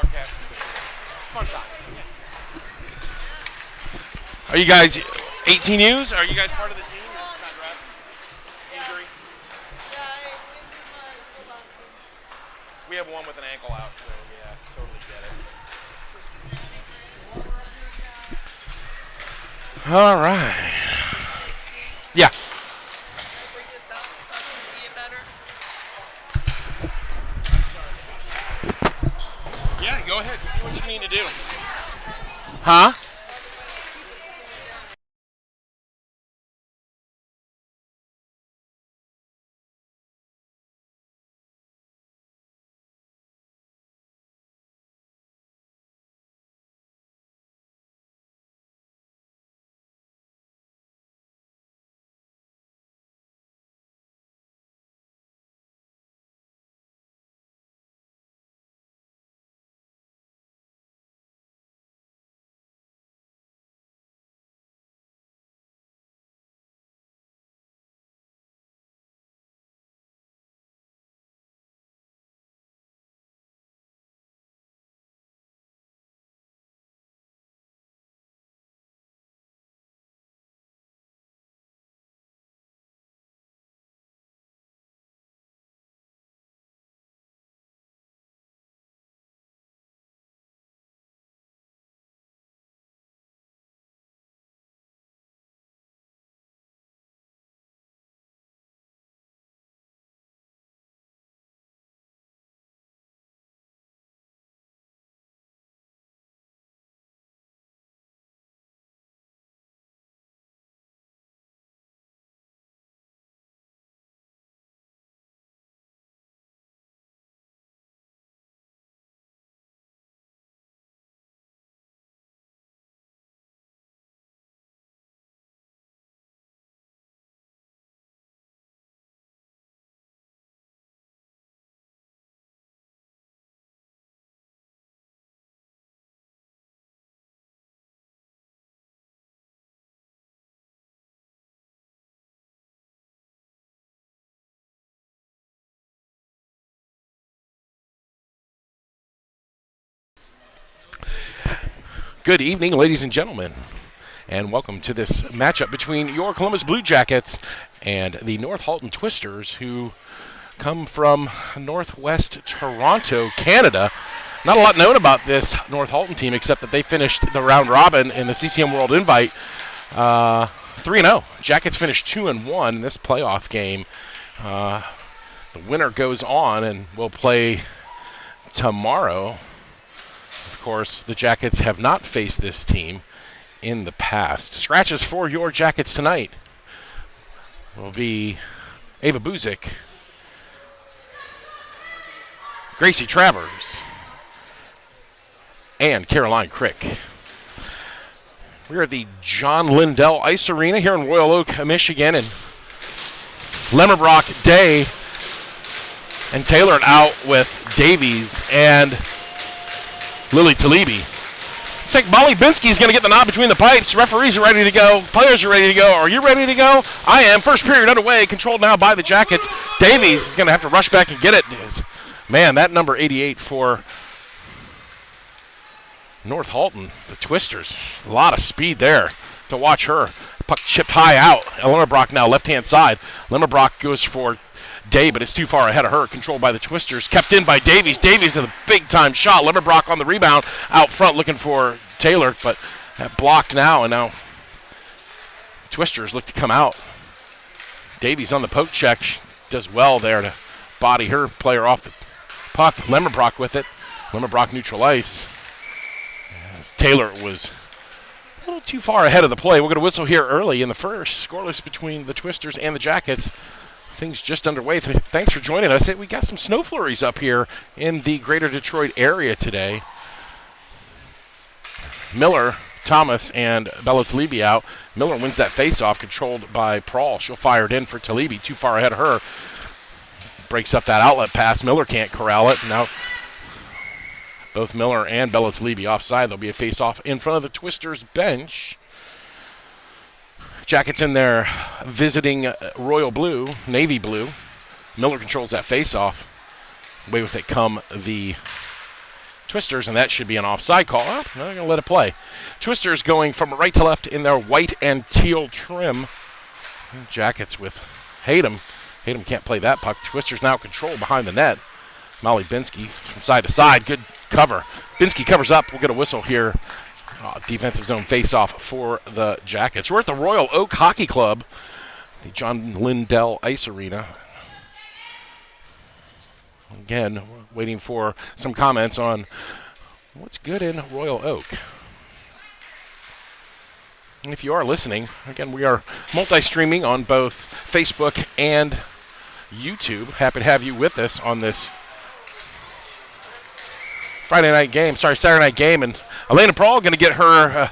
broadcasting before. Fun time. Yeah. Are you guys 18Us? Are you guys part of the team? Or just got drafted? Injury? Yeah, I injured my foot last game. We have one with an ankle out, so yeah, totally get it. All right. Yeah. Can I bring this up so I can see it better? Yeah, go ahead. Do what you need to do. Huh? Good evening, ladies and gentlemen, and welcome to this matchup between your Columbus Blue Jackets and the North Halton Twisters, who come from northwest Toronto, Canada. Not a lot known about this North Halton team except that they finished the round robin in the CCM World Invite 3-0. Jackets finished 2-1 in this playoff game. The winner goes on and will play tomorrow. Of course, the Jackets have not faced this team in the past. Scratches for your Jackets tonight will be Ava Buzik, Gracie Travers, and Caroline Crick. We're at the John Lindell Ice Arena here in Royal Oak, Michigan, and Lemmerbrock, Day, and Taylor out with Davies and Lily Talibi. Looks like Molly Binsky is going to get the nod between the pipes. Referees are ready to go. Players are ready to go. Are you ready to go? I am. First period underway. Controlled now by the Jackets. Davies is going to have to rush back and get it. Man, that number 88 for North Halton, the Twisters. A lot of speed there to watch her. Puck chipped high out. Lemmerbrock now left-hand side. Lemmerbrock goes for Day, but it's too far ahead of her. Controlled by the Twisters. Kept in by Davies. Davies with a big-time shot. Lemmerbrock on the rebound. Out front looking for Taylor, but that blocked now, and now Twisters look to come out. Davies on the poke check. Does well there to body her player off the puck. Lemmerbrock with it. Lemmerbrock neutral ice. As Taylor was a little too far ahead of the play. We're going to whistle here early in the first. Scoreless between the Twisters and the Jackets. Things just underway. Thanks for joining us. We got some snow flurries up here in the greater Detroit area today. Miller, Thomas, and Bella Talibi out. Miller wins that faceoff, controlled by Prawl. She'll fire it in for Talibi, too far ahead of her. Breaks up that outlet pass. Miller can't corral it. Now both Miller and Bella Talibi offside. There'll be a faceoff in front of the Twisters bench. Jackets in there visiting royal blue, navy blue. Miller controls that faceoff. Away with it come the Twisters, and that should be an offside call. Oh, no, they're going to let it play. Twisters going from right to left in their white and teal trim. Jackets with Hayden. Hayden can't play that puck. Twisters now control behind the net. Molly Binsky from side to side. Good cover. Binsky covers up. We'll get a whistle here. Defensive zone face-off for the Jackets. We're at the Royal Oak Hockey Club, the John Lindell Ice Arena. Again, waiting for some comments on what's good in Royal Oak. And if you are listening, again, we are multi-streaming on both Facebook and YouTube. Happy to have you with us on this Saturday night game. And Elena Prawl going to get her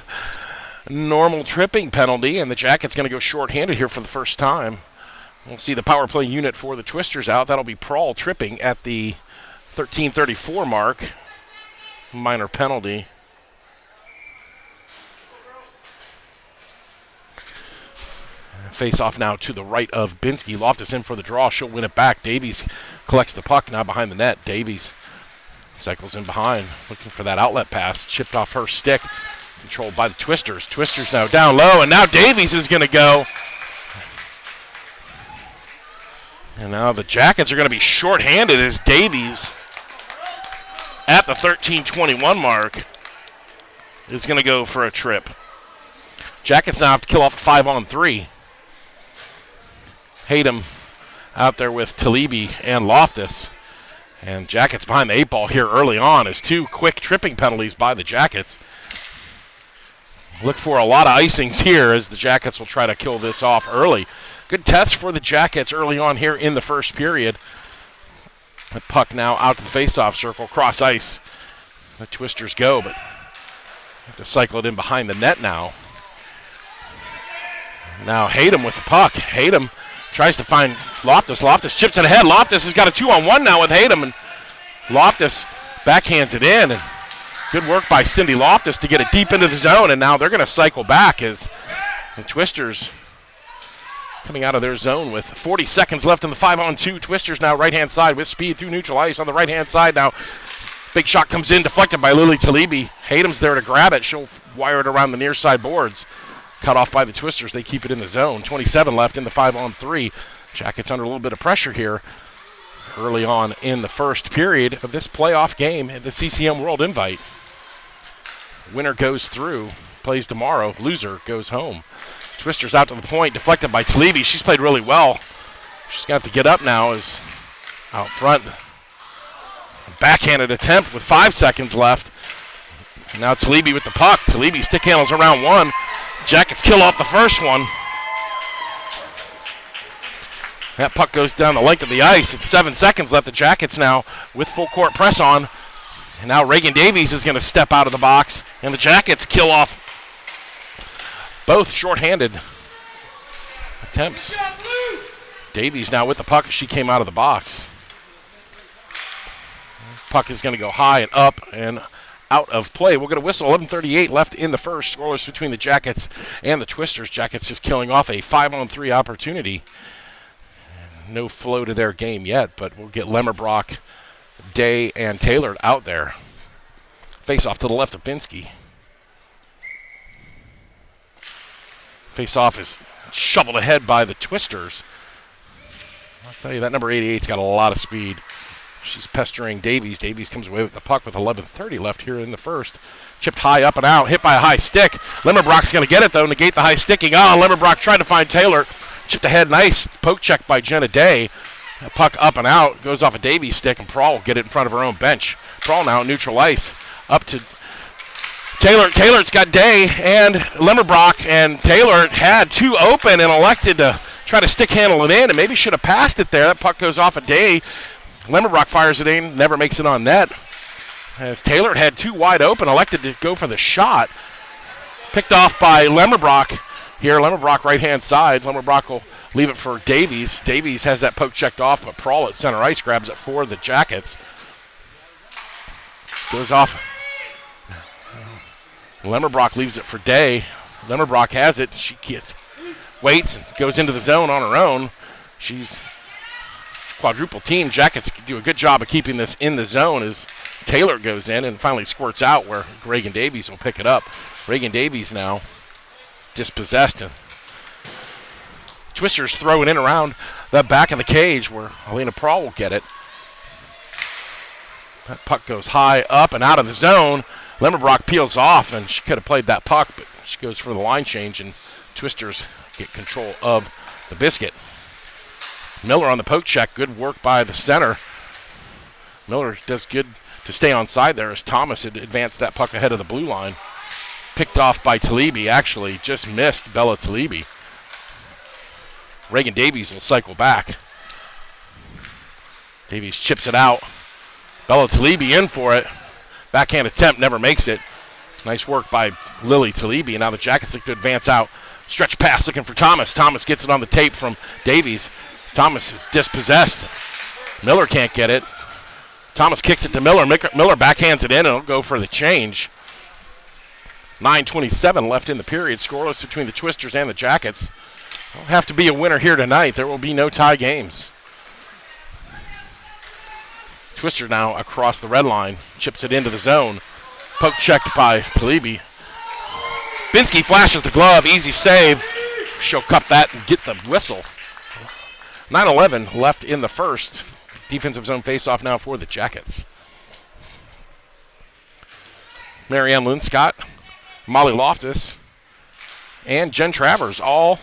normal tripping penalty, and the Jackets going to go shorthanded here for the first time. We'll see the power play unit for the Twisters out. That'll be Prawl tripping at the 13:34 mark. Minor penalty. Face off now to the right of Binsky. Loftus in for the draw. She'll win it back. Davies collects the puck now behind the net. Davies cycles in behind, looking for that outlet pass. Chipped off her stick. Controlled by the Twisters. Twisters now down low, and now Davies is going to go. And now the Jackets are going to be shorthanded as Davies at the 13:21 mark is going to go for a trip. Jackets now have to kill off a 5-on-3. Hayden out there with Talibi and Loftus. And Jackets behind the 8 ball here early on as two quick tripping penalties by the Jackets. Look for a lot of icings here as the Jackets will try to kill this off early. Good test for the Jackets early on here in the first period. The puck now out to the face-off circle, cross ice. The Twisters go, but have to cycle it in behind the net now. Now Hayden with the puck. Hayden tries to find Loftus. Loftus chips it ahead. Loftus has got a 2-on-1 now with Hayden, and Loftus backhands it in. And good work by Cindy Loftus to get it deep into the zone, and now they're going to cycle back as the Twisters coming out of their zone with 40 seconds left in the 5-on-2. Twisters now right-hand side with speed through neutral ice on the right-hand side now. Big shot comes in, deflected by Lily Talibi. Hayden's there to grab it. She'll wire it around the near side boards. Cut off by the Twisters. They keep it in the zone. 27 left in the 5-on-3. Jackets under a little bit of pressure here early on in the first period of this playoff game at the CCM World Invite. Winner goes through, plays tomorrow. Loser goes home. Twisters out to the point, deflected by Talibi. She's played really well. She's got to get up now as out front. A backhanded attempt with 5 seconds left. Now Talibi with the puck. Talibi stick handles around one. Jackets kill off the first one. That puck goes down the length of the ice. It's 7 seconds left. The Jackets now with full court press on. And now Reagan Davies is going to step out of the box. And the Jackets kill off both shorthanded attempts. Davies now with the puck as she came out of the box. Puck is going to go high and up and out of play. We'll get a whistle. 11:38 left in the first. Scoreless between the Jackets and the Twisters. Jackets just killing off a 5-on-3 opportunity. No flow to their game yet, but we'll get Lemmerbrock, Day, and Taylor out there. Face off to the left of Binsky. Face off is shoveled ahead by the Twisters. I'll tell you, that number 88's got a lot of speed. She's pestering Davies. Davies comes away with the puck with 11:30 left here in the first. Chipped high up and out, hit by a high stick. Lemmerbrock's going to get it, though, negate the high sticking. Lemmerbrock trying to find Taylor. Chipped ahead, nice poke check by Jenna Day. That puck up and out, goes off a Davies stick, and Prawl will get it in front of her own bench. Prawl now neutral ice, up to Taylor. Taylor's got Day and Lemmerbrock, and Taylor had two open and elected to try to stick handle it in, and maybe should have passed it there. That puck goes off a Day. Lemmerbrock fires it in, never makes it on net. As Taylor had two wide open, elected to go for the shot. Picked off by Lemmerbrock here. Lemmerbrock right-hand side. Lemmerbrock will leave it for Davies. Davies has that poke checked off, but Prawl at center ice grabs it for the Jackets. Goes off. Lemmerbrock leaves it for Day. Lemmerbrock has it. She waits and goes into the zone on her own. She's quadruple team. Jackets do a good job of keeping this in the zone as Taylor goes in and finally squirts out where Reagan Davies will pick it up. Reagan Davies now dispossessed. And Twisters throw it in around the back of the cage where Helena Prawl will get it. That puck goes high up and out of the zone. Limmerbrock peels off, and she could have played that puck, but she goes for the line change, and Twisters get control of the biscuit. Miller on the poke check. Good work by the center. Miller does good to stay on side there as Thomas had advanced that puck ahead of the blue line. Picked off by Talibi, actually. Just missed Bella Talibi. Reagan Davies will cycle back. Davies chips it out. Bella Talibi in for it. Backhand attempt, never makes it. Nice work by Lily Talibi. And now the Jackets look to advance out. Stretch pass looking for Thomas. Thomas gets it on the tape from Davies. Thomas is dispossessed. Miller can't get it. Thomas kicks it to Miller. Miller backhands it in, and it'll go for the change. 9:27 left in the period. Scoreless between the Twisters and the Jackets. There'll have to be a winner here tonight. There will be no tie games. Twister now across the red line. Chips it into the zone. Poke checked by Talibi. Binsky flashes the glove. Easy save. She'll cup that and get the whistle. 9:11 left in the first. Defensive zone face-off now for the Jackets. Marianne Linscott, Molly Loftus, and Jen Travers all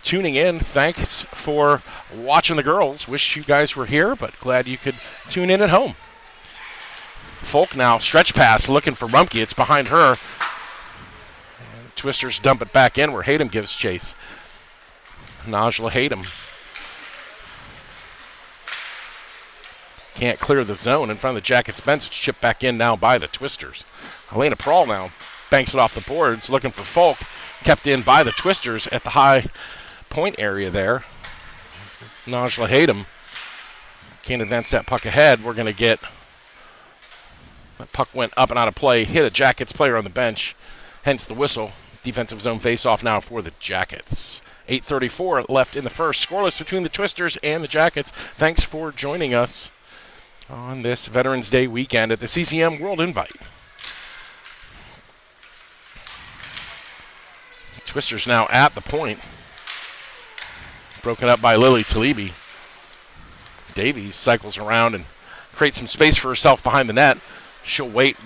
tuning in. Thanks for watching the girls. Wish you guys were here, but glad you could tune in at home. Folk now stretch pass looking for Rumpke. It's behind her. And Twisters dump it back in where Hayden gives chase. Najla Hayden can't clear the zone in front of the Jackets bench. It's chipped back in now by the Twisters. Helena Prawl now banks it off the boards looking for Folk. Kept in by the Twisters at the high point area there. Najla Hayden can't advance that puck ahead. We're going to get that puck went up and out of play, hit a Jackets player on the bench, hence the whistle. Defensive zone face-off now for the Jackets. 8:34 left in the first. Scoreless between the Twisters and the Jackets. Thanks for joining us on this Veterans Day weekend at the CCM World Invite. Twisters now at the point. Broken up by Lily Talibi. Davies cycles around and creates some space for herself behind the net. She'll wait.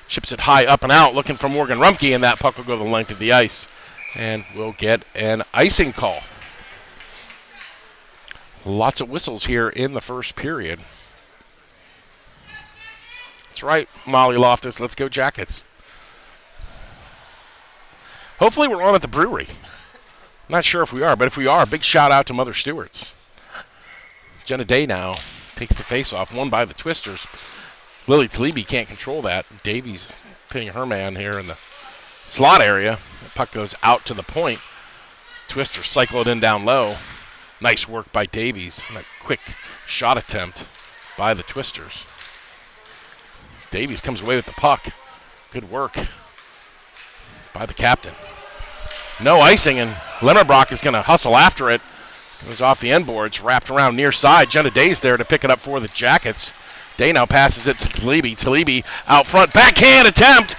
Chips it high up and out looking for Morgan Rumpke, and that puck will go the length of the ice. And we'll get an icing call. Lots of whistles here in the first period. That's right, Molly Loftus. Let's go Jackets. Hopefully we're on at the brewery. Not sure if we are, but if we are, big shout out to Mother Stewart's. Jenna Day now takes the face-off, won by the Twisters. Lily Talibi can't control that. Davies pinning her man here in the slot area. The puck goes out to the point. Twisters cycle it in down low. Nice work by Davies. And a quick shot attempt by the Twisters. Davies comes away with the puck. Good work by the captain. No icing, and Limmerbrock is going to hustle after it. Goes off the end boards, wrapped around near side. Jenna Day's there to pick it up for the Jackets. Day now passes it to Talibi. Talibi out front. Backhand attempt.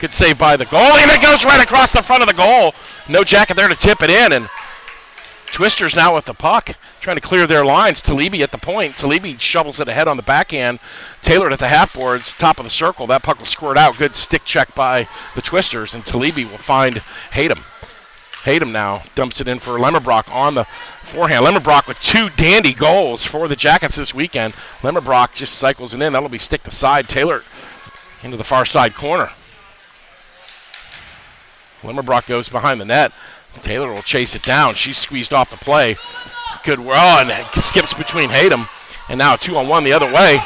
Good save by the goalie, and it goes right across the front of the goal. No Jacket there to tip it in, and Twisters now with the puck, trying to clear their lines. Talibi at the point. Talibi shovels it ahead on the backhand. Tailored at the half boards, top of the circle. That puck will squirt out. Good stick check by the Twisters, and Talibi will find Hayden. Hayden now dumps it in for Lemmerbrock on the forehand. Lemmerbrock with two dandy goals for the Jackets this weekend. Lemmerbrock just cycles it in. That'll be stick to side. Taylor into the far side corner. Lemmerbrock goes behind the net. Taylor will chase it down. She's squeezed off the play. Good work. Oh, and it skips between Hayden. And now 2-on-1 the other way.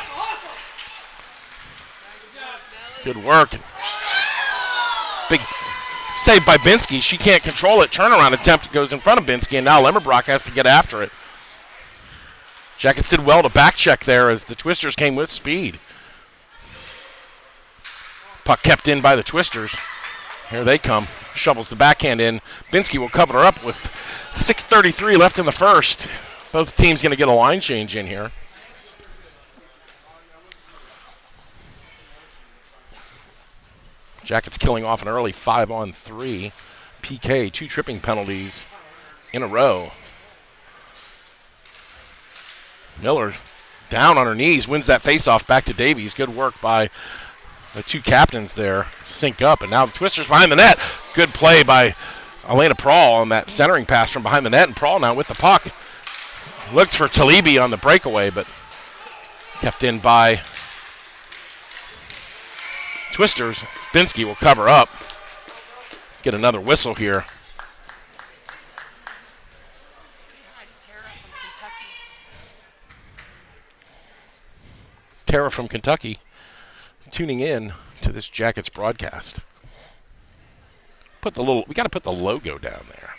Good work. Big save by Binsky. She can't control it. Turnaround attempt goes in front of Binsky, and now Lemmerbrock has to get after it. Jackets did well to back check there as the Twisters came with speed. Puck kept in by the Twisters. Here they come. Shovels the backhand in. Binsky will cover her up with 6:33 left in the first. Both teams going to get a line change in here. Jackets killing off an early 5-on-3 PK, 2 tripping penalties in a row. Miller down on her knees, wins that faceoff back to Davies. Good work by the 2 captains there. Sync up, and now the Twisters behind the net. Good play by Elena Prawl on that centering pass from behind the net, and Prawl now with the puck. Looks for Talibi on the breakaway, but kept in by Twisters. Binsky will cover up. Get another whistle here. Tara from Kentucky tuning in to this Jackets broadcast. We got to put the logo down there.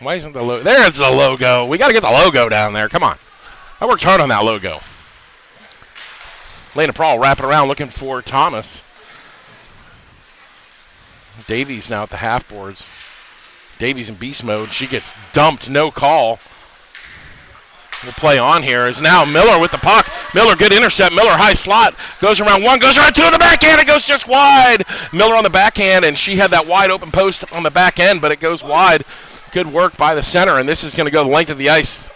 Why isn't the logo? There's the logo. We got to get the logo down there. Come on. I worked hard on that logo. Lena Prawl wrapping around looking for Thomas. Davies now at the half boards. Davies in beast mode. She gets dumped. No call. We'll play on here. Is now Miller with the puck. Miller, good intercept. Miller, high slot. Goes around 1, goes around 2 on the backhand. It goes just wide. Miller on the backhand, and she had that wide open post on the back end, but it goes wide. Good work by the center, and this is going to go the length of the ice.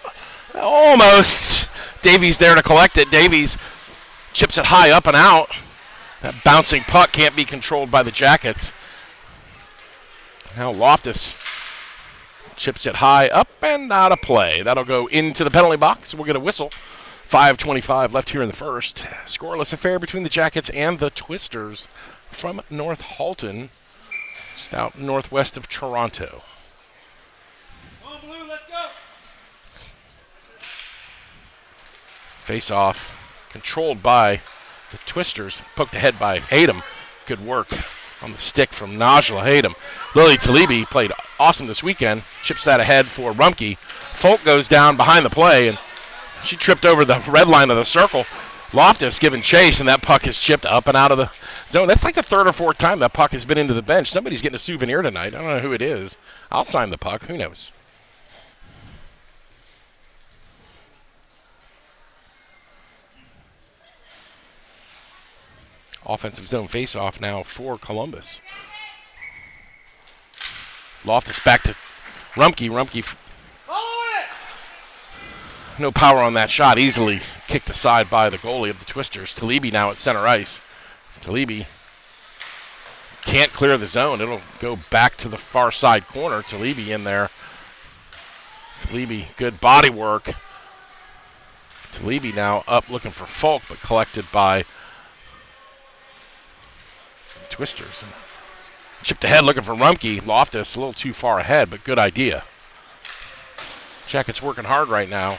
Almost. Davies there to collect it. Davies chips it high up and out. That bouncing puck can't be controlled by the Jackets. Now Loftus chips it high up and out of play. That'll go into the penalty box. We'll get a whistle. 5:25 left here in the first. Scoreless affair between the Jackets and the Twisters from North Halton, just out northwest of Toronto. Come on, Blue, let's go. Face off, controlled by the Twisters. Poked ahead by Hayden. Good work on the stick from Najla Hayden. Lily Talibi played awesome this weekend. Chips that ahead for Rumke. Folk goes down behind the play, and she tripped over the red line of the circle. Loftus giving chase, and that puck is chipped up and out of the zone. That's like the 3rd or 4th time that puck has been into the bench. Somebody's getting a souvenir tonight. I don't know who it is. I'll sign the puck. Who knows? Offensive zone face-off now for Columbus. Loftus back to Rumke. Rumke, no power on that shot. Easily kicked aside by the goalie of the Twisters. Talibi now at center ice. Talibi can't clear the zone. It'll go back to the far side corner. Talibi in there. Talibi, good body work. Talibi now up looking for Folk, but collected by Twisters. And chipped ahead looking for Rumke. Loftus a little too far ahead, but good idea. Jackets working hard right now.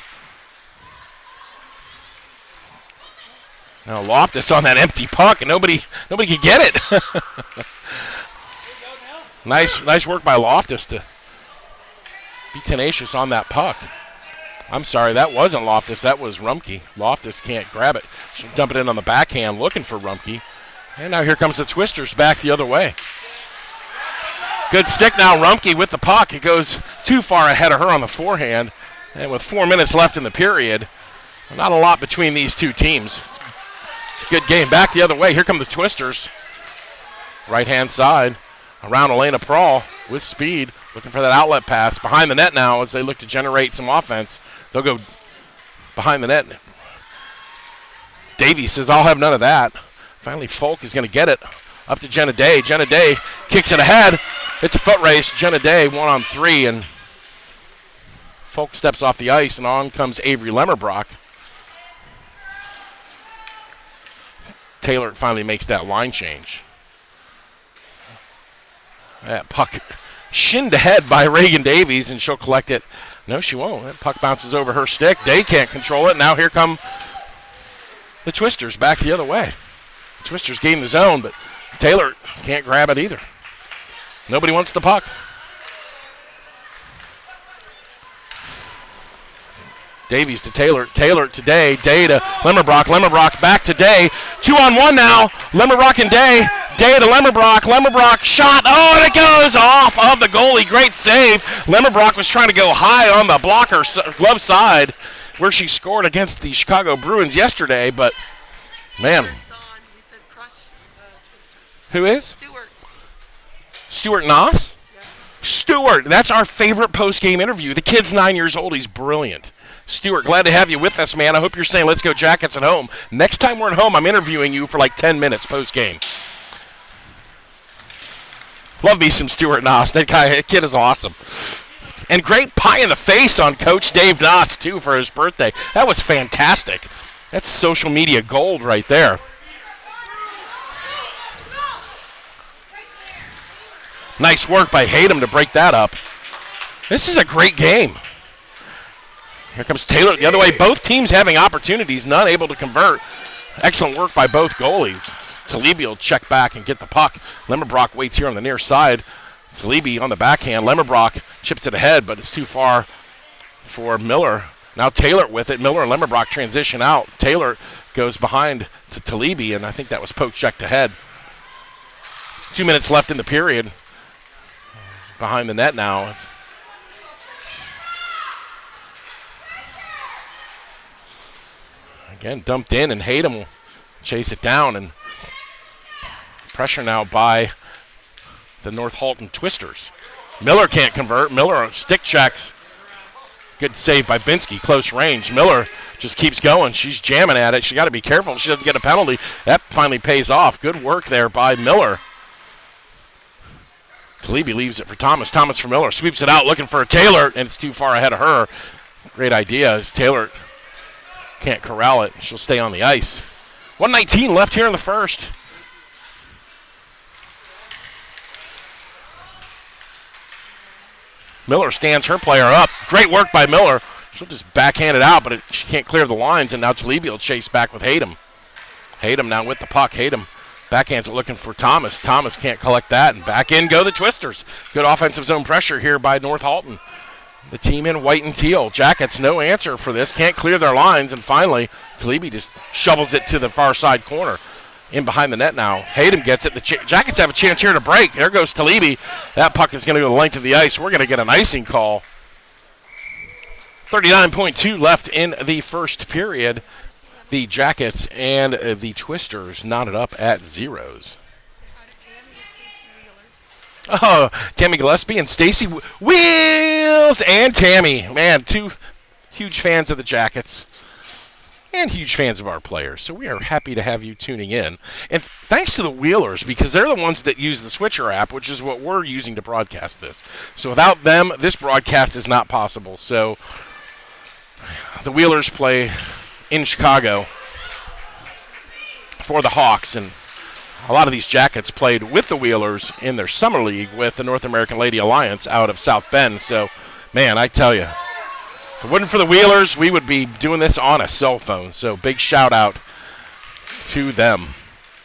Now Loftus on that empty puck, and nobody could get it. Nice work by Loftus to be tenacious on that puck. I'm sorry, that wasn't Loftus. That was Rumke. Loftus can't grab it. She'll dump it in on the backhand looking for Rumke. And now here comes the Twisters back the other way. Good stick now, Rumke with the puck. It goes too far ahead of her on the forehand. And with 4 minutes left in the period, not a lot between these two teams. It's a good game. Back the other way. Here come the Twisters. Right-hand side. Around Elena Prawl with speed. Looking for that outlet pass. Behind the net now as they look to generate some offense. They'll go behind the net. Davies says, I'll have none of that. Finally, Folk is going to get it. Up to Jenna Day. Jenna Day kicks it ahead. It's a foot race. Jenna Day 1-on-3, and Folk steps off the ice, and on comes Avery Lemmerbrock. Taylor finally makes that line change. That puck shinned ahead by Reagan Davies, and she'll collect it. No, she won't. That puck bounces over her stick. Day can't control it. Now here come the Twisters back the other way. Twisters gain the zone, but Taylor can't grab it either. Nobody wants the puck. Davies to Taylor. Taylor to Day. Day to Lemmerbrock. Lemmerbrock back to Day. 2-on-1 now. Lemmerbrock and Day. Day to Lemmerbrock. Lemmerbrock shot. Oh, and it goes off of the goalie. Great save. Lemmerbrock was trying to go high on the blocker glove side where she scored against the Chicago Bruins yesterday, but man. Who is? Stewart. Stuart Noss? Yeah. Stuart, that's our favorite post-game interview. The kid's 9 years old. He's brilliant. Stuart, glad to have you with us, man. I hope you're saying let's go Jackets at home. Next time we're at home, I'm interviewing you for like 10 minutes post-game. Love me some Stuart Noss. That kid is awesome. And great pie in the face on Coach Dave Noss, too, for his birthday. That was fantastic. That's social media gold right there. Nice work by Hayden to break that up. This is a great game. Here comes Taylor the other way. Both teams having opportunities, none able to convert. Excellent work by both goalies. Talibi will check back and get the puck. Lemmerbrock waits here on the near side. Talibi on the backhand. Lemmerbrock chips it ahead, but it's too far for Miller. Now Taylor with it. Miller and Lemmerbrock transition out. Taylor goes behind to Talibi, and I think that was poke checked ahead. 2 minutes left in the period. Behind the net now. Again, dumped in, and Hayden will chase it down. And pressure now by the North Halton Twisters. Miller can't convert. Miller stick checks. Good save by Binsky, close range. Miller just keeps going. She's jamming at it. She got to be careful. She doesn't get a penalty. That finally pays off. Good work there by Miller. Talibi leaves it for Thomas. Thomas for Miller. Sweeps it out looking for Taylor, and it's too far ahead of her. Great idea as Taylor can't corral it. She'll stay on the ice. 1:19 left here in the first. Miller stands her player up. Great work by Miller. She'll just backhand it out, but she can't clear the lines, and now Talibi will chase back with Hayden. Hayden now with the puck. Hayden backhands it looking for Thomas. Thomas can't collect that, and back in go the Twisters. Good offensive zone pressure here by North Halton. The team in white and teal. Jackets, no answer for this. Can't clear their lines, and finally, Talibi just shovels it to the far side corner. In behind the net now. Hayden gets it. The Jackets have a chance here to break. There goes Talibi. That puck is going to go the length of the ice. We're going to get an icing call. 39.2 left in the first period. The Jackets and the Twisters knotted up at zeros. Say hi to Tammy and Stacy Wheeler. Oh, Tammy Gillespie and Stacy Wheels and Tammy. Man, two huge fans of the Jackets and huge fans of our players. So we are happy to have you tuning in. And thanks to the Wheelers, because they're the ones that use the Switcher app, which is what we're using to broadcast this. So without them, this broadcast is not possible. So the Wheelers play in Chicago for the Hawks, and a lot of these Jackets played with the Wheelers in their summer league with the North American Lady Alliance out of South Bend. So, man, I tell you, if it wasn't for the Wheelers, we would be doing this on a cell phone. So big shout out to them.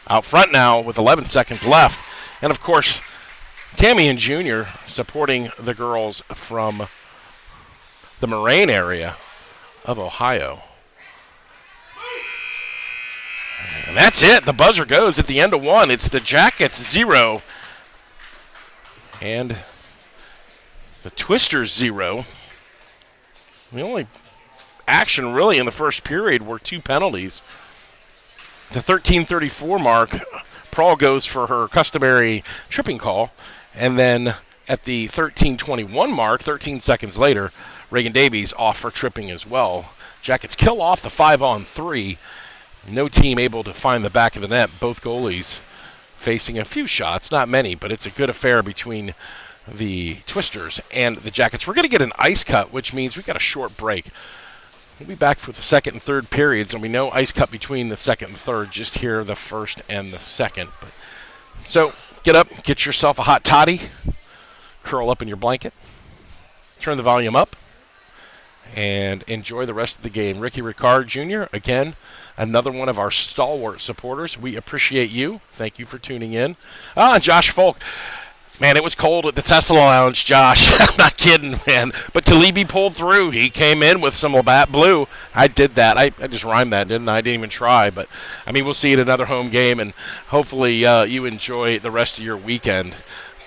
Out front now with 11 seconds left. And, of course, Tammy and Junior supporting the girls from the Moraine area of Ohio. And that's it. The buzzer goes at the end of one. It's the Jackets 0 and the Twisters 0. The only action really in the first period were two penalties. The 13:34 mark, Prawl goes for her customary tripping call. And then at the 13:21 mark, 13 seconds later, Reagan Davies off for tripping as well. Jackets kill off the 5-on-3. No team able to find the back of the net. Both goalies facing a few shots, not many, but it's a good affair between the Twisters and the Jackets. We're going to get an ice cut, which means we've got a short break. We'll be back for the second and third periods, and we know ice cut between the second and third, just here the first and the second. So get up, get yourself a hot toddy, curl up in your blanket, turn the volume up, and enjoy the rest of the game. Ricky Ricard Jr., again, another one of our stalwart supporters. We appreciate you. Thank you for tuning in. Josh Folk. Man, it was cold at the Tesla Lounge, Josh. I'm not kidding, man. But Talibi pulled through. He came in with some Labatt Blue. I did that. I just rhymed that, didn't I? I didn't even try. But, I mean, we'll see you at another home game, and hopefully you enjoy the rest of your weekend.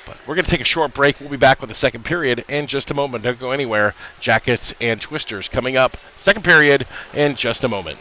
But we're going to take a short break. We'll be back with the second period in just a moment. Don't go anywhere. Jackets and Twisters coming up. Second period in just a moment.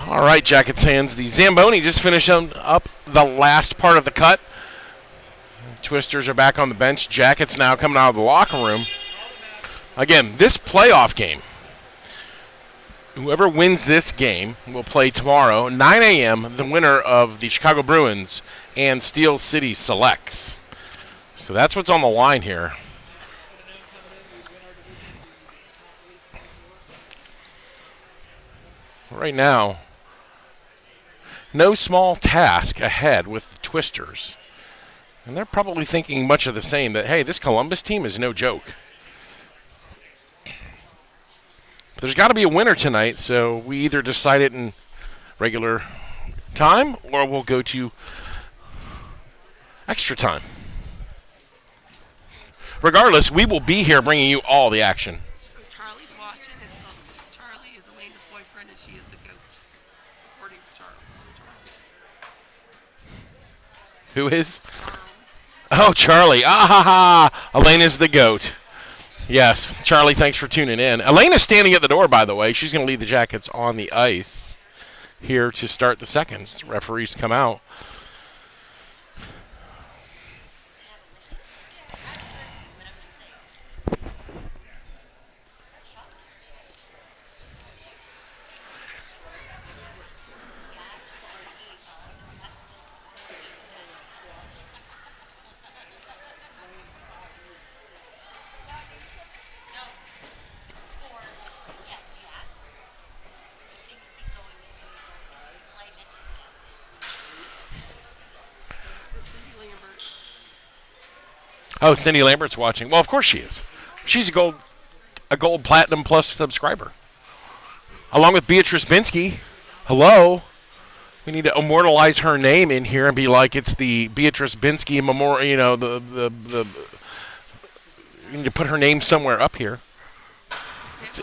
All right, Jackets fans. The Zamboni just finished up the last part of the cut. Twisters are back on the bench. Jackets now coming out of the locker room. Again, this playoff game, whoever wins this game will play tomorrow, 9 a.m., the winner of the Chicago Bruins and Steel City Selects. So that's what's on the line here. Right now, no small task ahead with the Twisters. And they're probably thinking much of the same, that, hey, this Columbus team is no joke. There's got to be a winner tonight, so we either decide it in regular time or we'll go to extra time. Regardless, we will be here bringing you all the action. So Charlie's watching, and Charlie is Elena's boyfriend, and she is the goat, according to Charlie. Who is? Oh, Charlie. Ah, ha, ha. Elena's the GOAT. Yes. Charlie, thanks for tuning in. Elena's standing at the door, by the way. She's going to lead the Jackets on the ice here to start the seconds. Referees come out. Oh, Cindy Lambert's watching. Well, of course she is. She's a gold platinum plus subscriber. Along with Beatrice Binsky. Hello. We need to immortalize her name in here and be like it's the Beatrice Binsky memorial. You know, the we need to put her name somewhere up here.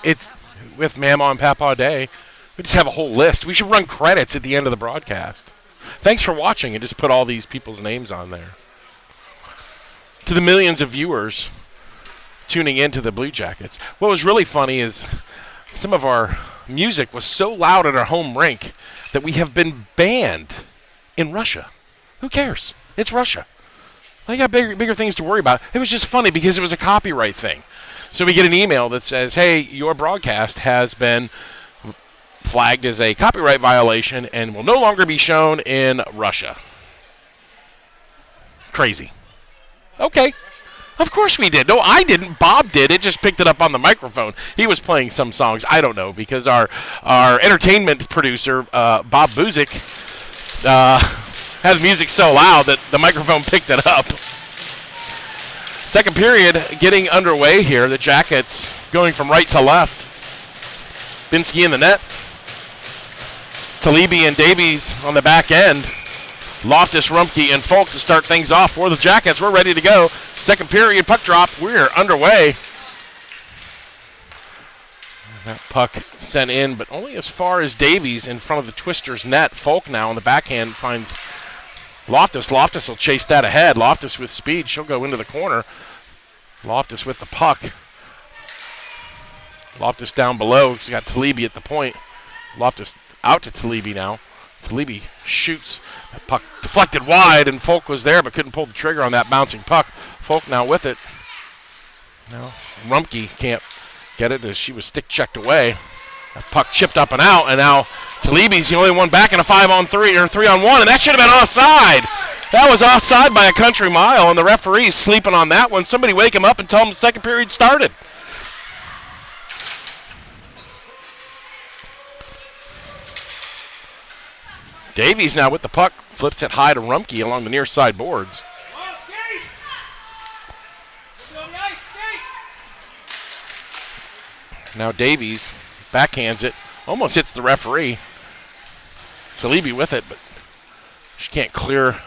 It's with Mama and Papa Day. We just have a whole list. We should run credits at the end of the broadcast. Thanks for watching and just put all these people's names on there. To the millions of viewers tuning into the Blue Jackets. What was really funny is some of our music was so loud at our home rink that we have been banned in Russia. Who cares? It's Russia. They got bigger things to worry about. It was just funny because it was a copyright thing. So we get an email that says, hey, your broadcast has been flagged as a copyright violation and will no longer be shown in Russia. Crazy. Okay. Of course we did. No, I didn't. Bob did. It just picked it up on the microphone. He was playing some songs. I don't know, because our entertainment producer, Bob Buzik, had the music so loud that the microphone picked it up. Second period getting underway here. The Jackets going from right to left. Binsky in the net. Talibi and Davies on the back end. Loftus, Rumpke, and Folk to start things off for the Jackets. We're ready to go. Second period, puck drop. We're underway. That puck sent in, but only as far as Davies in front of the Twisters' net. Folk now on the backhand finds Loftus. Loftus will chase that ahead. Loftus with speed. She'll go into the corner. Loftus with the puck. Loftus down below. She's got Talibi at the point. Loftus out to Talibi now. Talibi shoots. That puck deflected wide, and Folk was there but couldn't pull the trigger on that bouncing puck. Folk now with it. Now Rumpke can't get it as she was stick-checked away. That puck chipped up and out, and now Talibi's the only one back in a 5-on-3 or 3-on-1, and that should have been offside. That was offside by a country mile, and the referee's sleeping on that one. Somebody wake him up and tell him the second period started. Davies now with the puck, flips it high to Rumpke along the near side boards. Now Davies backhands it, almost hits the referee. Talibi with it, but she can't clear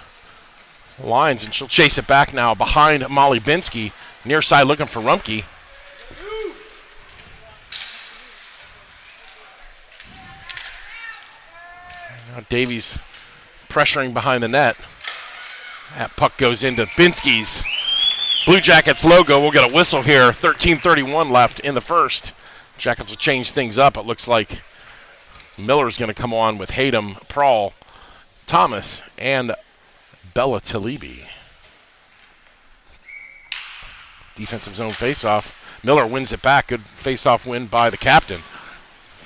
lines, and she'll chase it back now behind Molly Binsky, near side looking for Rumpke. Now Davies pressuring behind the net. That puck goes into Binsky's Blue Jackets logo. We'll get a whistle here. 13:31 left in the first. Jackets will change things up. It looks like Miller's going to come on with Hayden, Prawl, Thomas, and Bella Talibi. Defensive zone faceoff. Miller wins it back. Good faceoff win by the captain.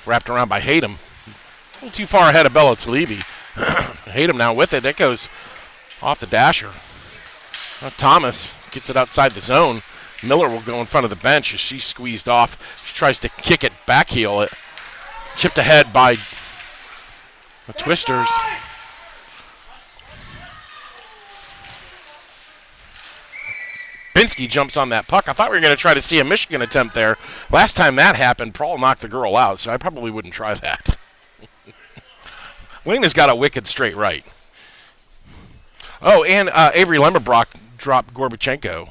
Wrapped around by Hayden. A little too far ahead of Bella Talibi. Hayden now with it. That goes off the dasher. Thomas gets it outside the zone. Miller will go in front of the bench as she's squeezed off. She tries to kick it, backheel it. Chipped ahead by the Twisters. Binsky jumps on that puck. I thought we were going to try to see a Michigan attempt there. Last time that happened, Prawl knocked the girl out, so I probably wouldn't try that. Lena's got a wicked straight right. Oh, and Avery Lemmerbrock dropped Gorbachenko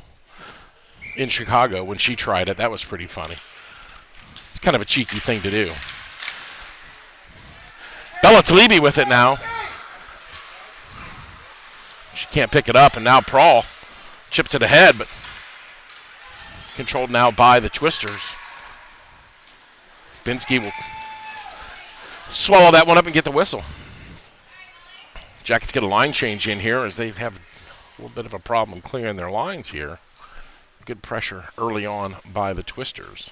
in Chicago when she tried it. That was pretty funny. It's kind of a cheeky thing to do. Bella Talibi with it now. She can't pick it up, and now Prawl chips it ahead, but controlled now by the Twisters. Binsky will swallow that one up and get the whistle. Jackets get a line change in here as they have a little bit of a problem clearing their lines here. Good pressure early on by the Twisters.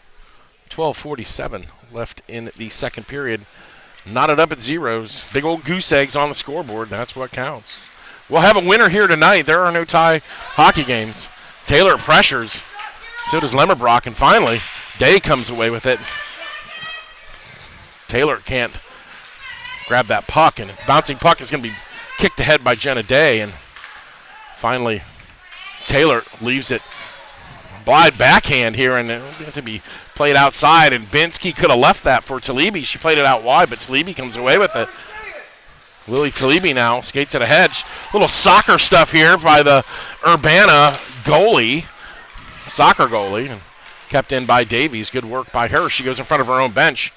12:47 left in the second period. Knotted up at zeros. Big old goose eggs on the scoreboard. That's what counts. We'll have a winner here tonight. There are no tie hockey games. Taylor pressures. So does Lemmerbrock. And finally, Day comes away with it. Taylor can't grab that puck. And a bouncing puck is going to be kicked ahead by Jenna Day. And finally, Taylor leaves it wide backhand here, and it'll have to be played outside. And Binsky could have left that for Talibi. She played it out wide, but Talibi comes away with it. Lily Talibi now skates it ahead. Little soccer stuff here by the Urbana goalie, soccer goalie, and kept in by Davies. Good work by her. She goes in front of her own bench.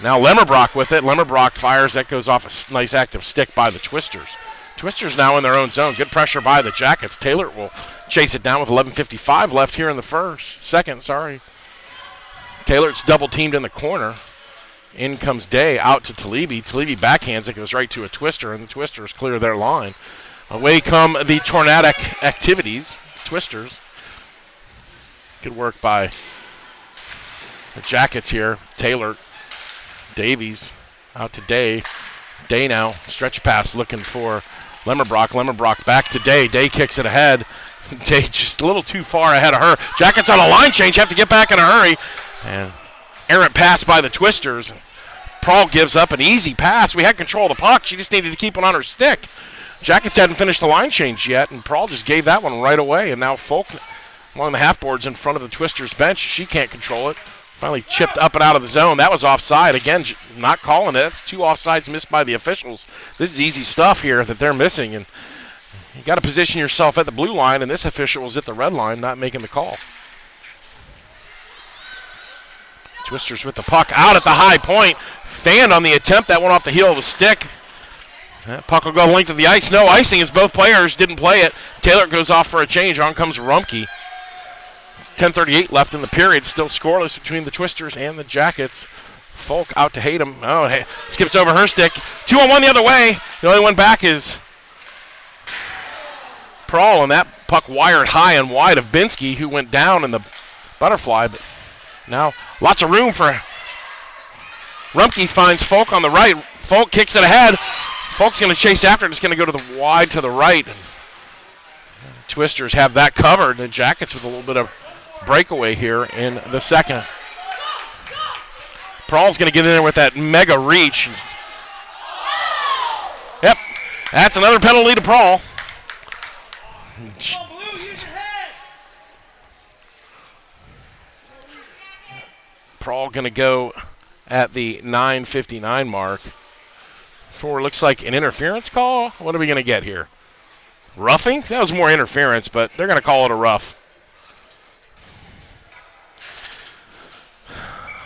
Now Lemmerbrock with it. Lemmerbrock fires. That goes off a nice active stick by the Twisters. Twisters now in their own zone. Good pressure by the Jackets. Taylor will chase it down with 11:55 left here in the second. Taylor's double teamed in the corner. In comes Day out to Talibi. Talibi backhands it, goes right to a Twister, and the Twisters clear their line. Away come the tornadic activities. Twisters. Good work by the Jackets here. Taylor, Davies out to Day. Day now, stretch pass looking for Lemmerbrock. Lemmerbrock back to Day. Day kicks it ahead. Day just a little too far ahead of her. Jackets on a line change, have to get back in a hurry. And errant pass by the Twisters. Prawl gives up an easy pass. We had control of the puck. She just needed to keep it on her stick. Jackets hadn't finished the line change yet, and Prawl just gave that one right away. And now Folk along the half boards in front of the Twisters bench. She can't control it. Finally chipped up and out of the zone. That was offside. Again, not calling it. That's two offsides missed by the officials. This is easy stuff here that they're missing. And you got to position yourself at the blue line, and this official is at the red line, not making the call. Twisters with the puck out at the high point. Fanned on the attempt. That went off the heel of the stick. That puck will go the length of the ice. No icing as both players didn't play it. Taylor goes off for a change. On comes Rumpke. 10:38 left in the period. Still scoreless between the Twisters and the Jackets. Folk out to Hayden. Oh, hey, skips over her stick. 2-on-1 the other way. The only one back is Prawl, and that puck wired high and wide of Binsky, who went down in the butterfly. But now lots of room for Rumpke. Finds Folk on the right. Folk kicks it ahead. Folk's going to chase after it. It's going to go to the wide to the right. And Twisters have that covered. The Jackets with a little bit of breakaway here in the second. Prawl's going to get in there with that mega reach. Yep, that's another penalty to Prawl. Prawl going to go at the 9:59 mark for looks like an interference call. What are we going to get here? Roughing? That was more interference, but they're going to call it a rough.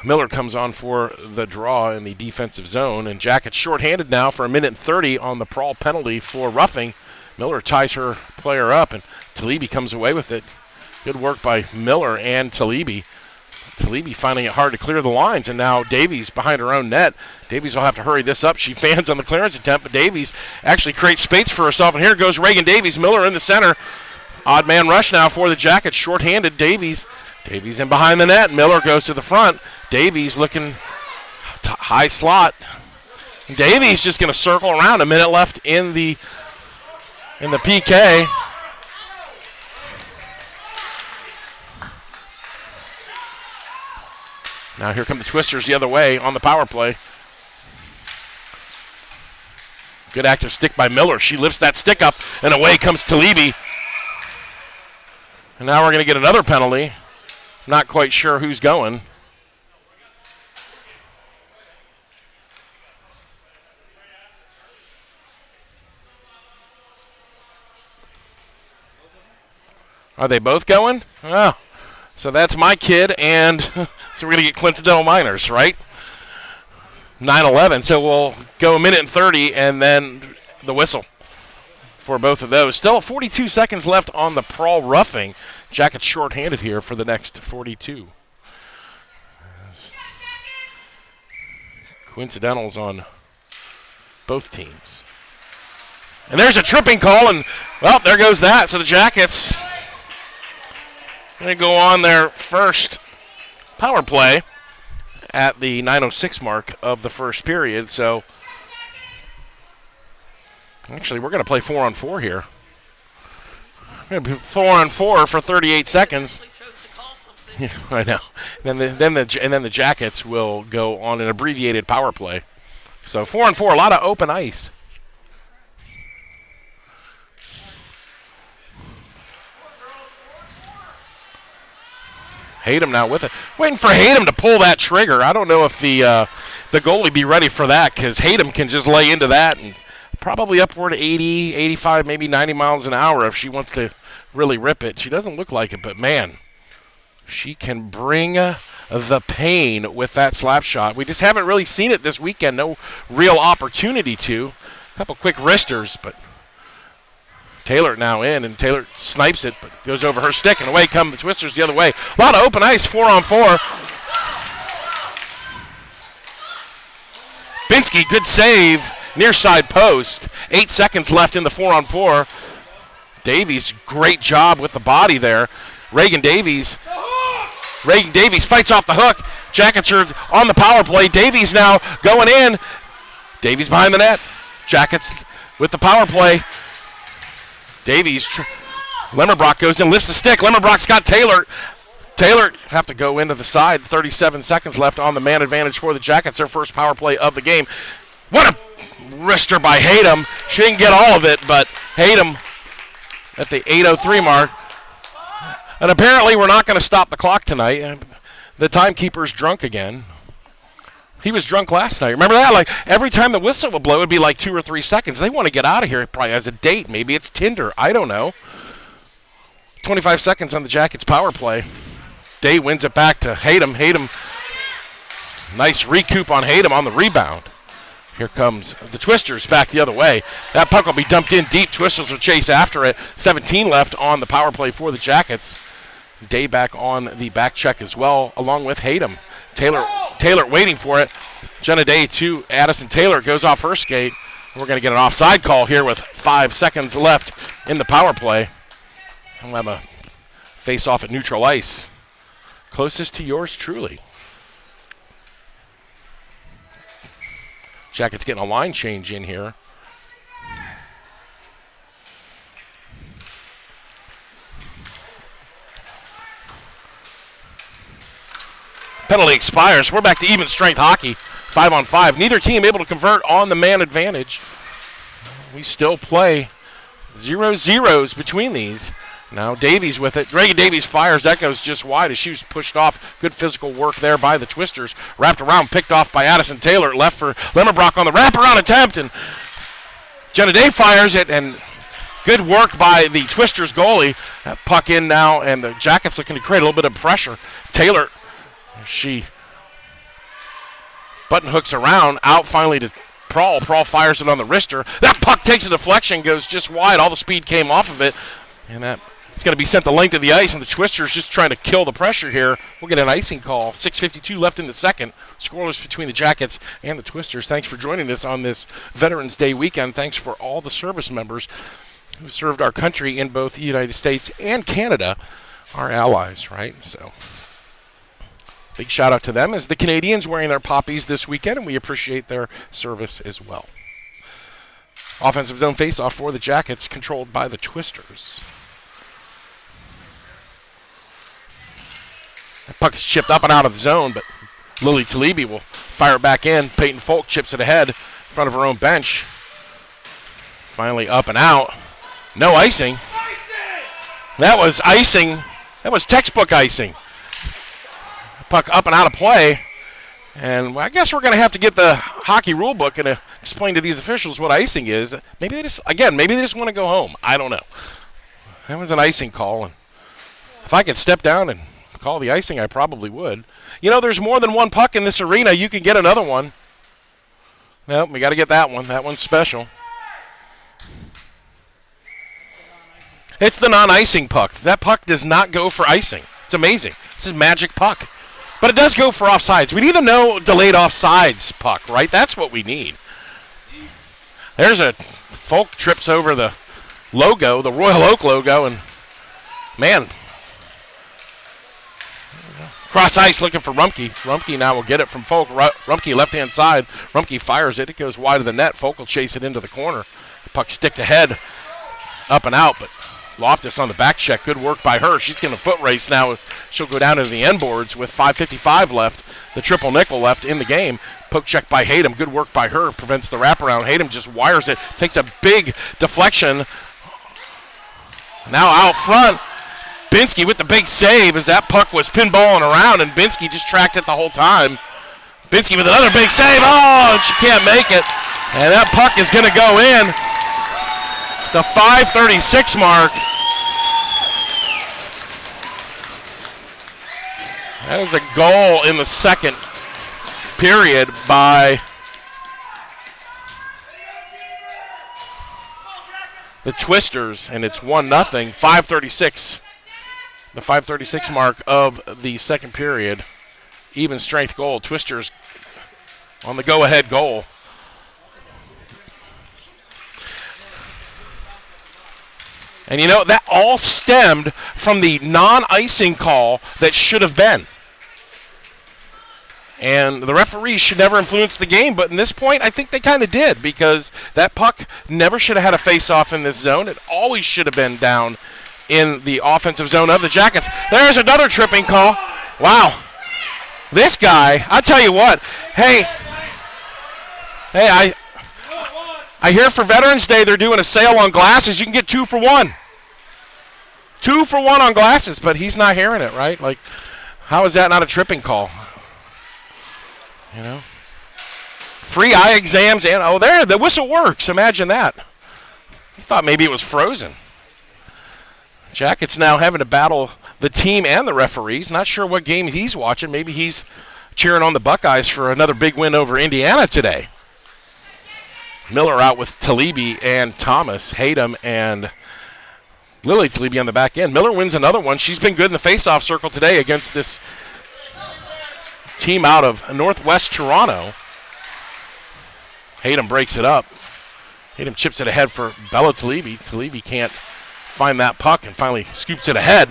Miller comes on for the draw in the defensive zone, and Jackets shorthanded now for 1:30 on the Prawl penalty for roughing. Miller ties her player up, and Talibi comes away with it. Good work by Miller and Talibi. Talibi finding it hard to clear the lines, and now Davies behind her own net. Davies will have to hurry this up. She fans on the clearance attempt, but Davies actually creates space for herself, and here goes Reagan Davies. Miller in the center. Odd man rush now for the Jackets. Short-handed Davies. Davies in behind the net. Miller goes to the front. Davies looking high slot. Davies just going to circle around. A minute left in the PK. Now here come the Twisters the other way on the power play. Good active stick by Miller. She lifts that stick up, and away comes Talibi. And now we're going to get another penalty. Not quite sure who's going. Are they both going? Oh, so that's my kid, and so we're going to get coincidental minors, right? 9-11, so we'll go a minute and 30, and then the whistle for both of those. Still 42 seconds left on the Prawl roughing. Jackets short-handed here for the next 42. Coincidentals on both teams. And there's a tripping call, and, well, there goes that. So the Jackets going to go on their first power play at the 9:06 mark of the first period. So, actually, we're going to play 4-on-4 here. We're going to be 4-on-4 for 38 seconds. Yeah, I know. And then the Jackets will go on an abbreviated power play. So 4-on-4, a lot of open ice. Hayden now with it. Waiting for Hayden to pull that trigger. I don't know if the goalie be ready for that, because Hayden can just lay into that and probably upward 80, 85, maybe 90 miles an hour if she wants to really rip it. She doesn't look like it, but man, she can bring the pain with that slap shot. We just haven't really seen it this weekend. No real opportunity to. A couple quick wristers, but Taylor now in, and Taylor snipes it, but goes over her stick, and away come the Twisters the other way. A lot of open ice, 4-on-4. Binsky, good save, near side post. 8 seconds left in the 4-on-4. Davies, great job with the body there. Reagan Davies fights off the hook. Jackets are on the power play. Davies now going in. Davies behind the net. Jackets with the power play. Davies, Lemmerbrock goes in, lifts the stick. Lemmerbrock's got Taylor. Taylor have to go into the side. 37 seconds left on the man advantage for the Jackets. Their first power play of the game. What a wrister by Hayden. She didn't get all of it, but Hayden at the 8:03 mark. And apparently we're not going to stop the clock tonight. The timekeeper's drunk again. He was drunk last night. Remember that? Like, every time the whistle would blow, it would be like 2 or 3 seconds. They want to get out of here probably as a date. Maybe it's Tinder. I don't know. 25 seconds on the Jackets' power play. Day wins it back to Hayden. Hayden, nice recoup on Hayden on the rebound. Here comes the Twisters back the other way. That puck will be dumped in deep. Twisters will chase after it. 17 left on the power play for the Jackets. Day back on the back check as well, along with Hayden. Taylor waiting for it. Jenna Day to Addison Taylor, goes off her skate. We're going to get an offside call here with 5 seconds left in the power play. We'll have a face-off at neutral ice. Closest to yours truly. Jackets getting a line change in here. Penalty expires. We're back to even strength hockey. 5-on-5. Neither team able to convert on the man advantage. We still play 0-0s between these. Now Davies with it. Reagan Davies fires. That goes just wide as she was pushed off. Good physical work there by the Twisters. Wrapped around, picked off by Addison Taylor. Left for Lemmerbrock on the wraparound attempt. And Jenna Day fires it. And good work by the Twisters goalie. That puck in now. And the Jackets looking to create a little bit of pressure. Taylor, she button hooks around. Out finally to Prawl. Prawl fires it on the wrister. That puck takes a deflection, goes just wide. All the speed came off of it. And it's going to be sent the length of the ice, and the Twisters just trying to kill the pressure here. We'll get an icing call. 6:52 left in the second. Scoreless between the Jackets and the Twisters. Thanks for joining us on this Veterans Day weekend. Thanks for all the service members who served our country in both the United States and Canada, our allies, right? So big shout out to them as the Canadians wearing their poppies this weekend, and we appreciate their service as well. Offensive zone faceoff for the Jackets, controlled by the Twisters. That puck is chipped up and out of the zone, but Lily Talibi will fire it back in. Peyton Folk chips it ahead in front of her own bench. Finally up and out. No icing. That was icing. That was textbook icing. Puck up and out of play. And I guess we're going to have to get the hockey rule book and explain to these officials what icing is. Maybe they just want to go home. I don't know. That was an icing call. And if I could step down and call the icing, I probably would. You know, there's more than one puck in this arena. You can get another one. Nope, we got to get that one. That one's special. It's the non-icing puck. That puck does not go for icing. It's amazing. It's a magic puck. But it does go for offsides. We need to know delayed offsides puck, right? That's what we need. There's a Folk trips over the logo, the Royal Oak logo, and man, cross ice looking for Rumpke. Rumpke now will get it from Folk. Rumpke left-hand side. Rumpke fires it. It goes wide of the net. Folk will chase it into the corner. The puck sticked ahead, up and out, but Loftus on the back check. Good work by her. She's getting a foot race now. She'll go down into the end boards with 5:55 left. The triple nickel left in the game. Poke check by Hayden. Good work by her. Prevents the wraparound. Hayden just wires it. Takes a big deflection. Now out front. Binsky with the big save as that puck was pinballing around, and Binsky just tracked it the whole time. Binsky with another big save. Oh, and she can't make it. And that puck is going to go in. The 5:36 mark. That was a goal in the second period by the Twisters, and it's 1-0. 5:36. The 5:36 mark of the second period. Even strength goal. Twisters on the go-ahead goal. And you know, that all stemmed from the non-icing call that should have been. And the referees should never influence the game, but in this point, I think they kind of did, because that puck never should have had a face-off in this zone. It always should have been down in the offensive zone of the Jackets. There's another tripping call. Wow. This guy, I'll tell you what. Hey, I hear for Veterans Day they're doing a sale on glasses. You can get 2 for 1. 2 for 1 on glasses, but he's not hearing it, right? Like, how is that not a tripping call? You know? Free eye exams, and there, the whistle works. Imagine that. I thought maybe it was frozen. Jackets now having to battle the team and the referees. Not sure what game he's watching. Maybe he's cheering on the Buckeyes for another big win over Indiana today. Miller out with Talibi and Thomas. Hayden and Lily Talibi on the back end. Miller wins another one. She's been good in the face-off circle today against this team out of Northwest Toronto. Hayden breaks it up. Hayden chips it ahead for Bella Talibi. Talibi can't find that puck and finally scoops it ahead.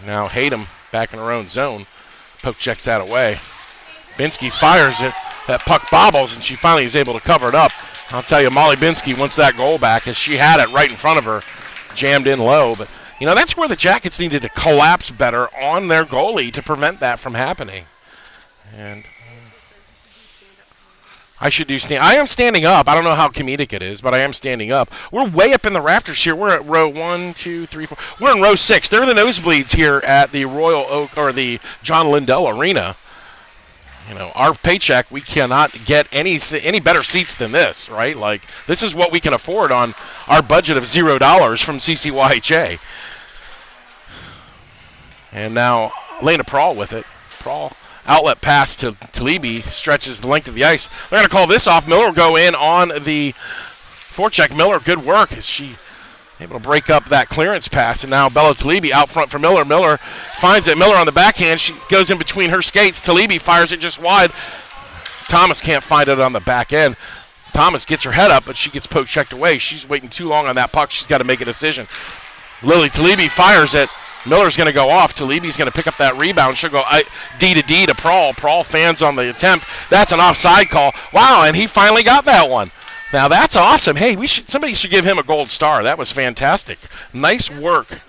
Now Hayden back in her own zone. Poke checks that away. Binsky fires it. That puck bobbles, and she finally is able to cover it up. I'll tell you, Molly Binsky wants that goal back, as she had it right in front of her, jammed in low. But, you know, that's where the Jackets needed to collapse better on their goalie to prevent that from happening. And I should do I am standing up. I don't know how comedic it is, but I am standing up. We're way up in the rafters here. We're at row 1, 2, 3, 4. We're in row 6. They're the nosebleeds here at the Royal Oak, or the John Lindell Arena. You know, our paycheck, we cannot get any better seats than this, right? Like, this is what we can afford on our budget of $0 from CCYHA. And now Elena Prawl with it. Prawl outlet pass to Talibi, stretches the length of the ice. They're going to call this off. Miller will go in on the forecheck. Miller, good work. Is she able to break up that clearance pass? And now Bella Talibi out front for Miller. Miller finds it. Miller on the backhand. She goes in between her skates. Talibi fires it just wide. Thomas can't find it on the back end. Thomas gets her head up, but she gets poke checked away. She's waiting too long on that puck. She's got to make a decision. Lily Talibi fires it. Miller's going to go off. Talibi's going to pick up that rebound. She'll go D to Prawl. Prawl fans on the attempt. That's an offside call. Wow, and he finally got that one. Now that's awesome. Hey, somebody should give him a gold star. That was fantastic. Nice work.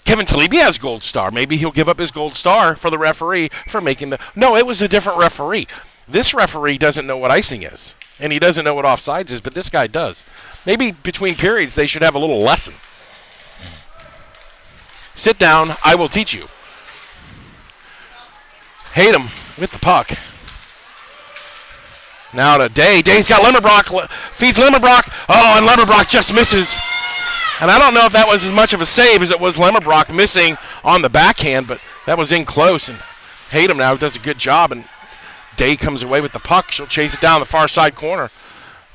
Kevin Talibi has gold star. Maybe he'll give up his gold star for the referee for making the. No, it was a different referee. This referee doesn't know what icing is, and he doesn't know what offsides is, but this guy does. Maybe between periods they should have a little lesson. Sit down, I will teach you. Hayden with the puck. Now to Day. Day's got Lemmerbrock, feeds Lemmerbrock. Oh, and Lemmerbrock just misses. And I don't know if that was as much of a save as it was Lemmerbrock missing on the backhand, but that was in close. And Hayden now does a good job, and Day comes away with the puck. She'll chase it down the far side corner.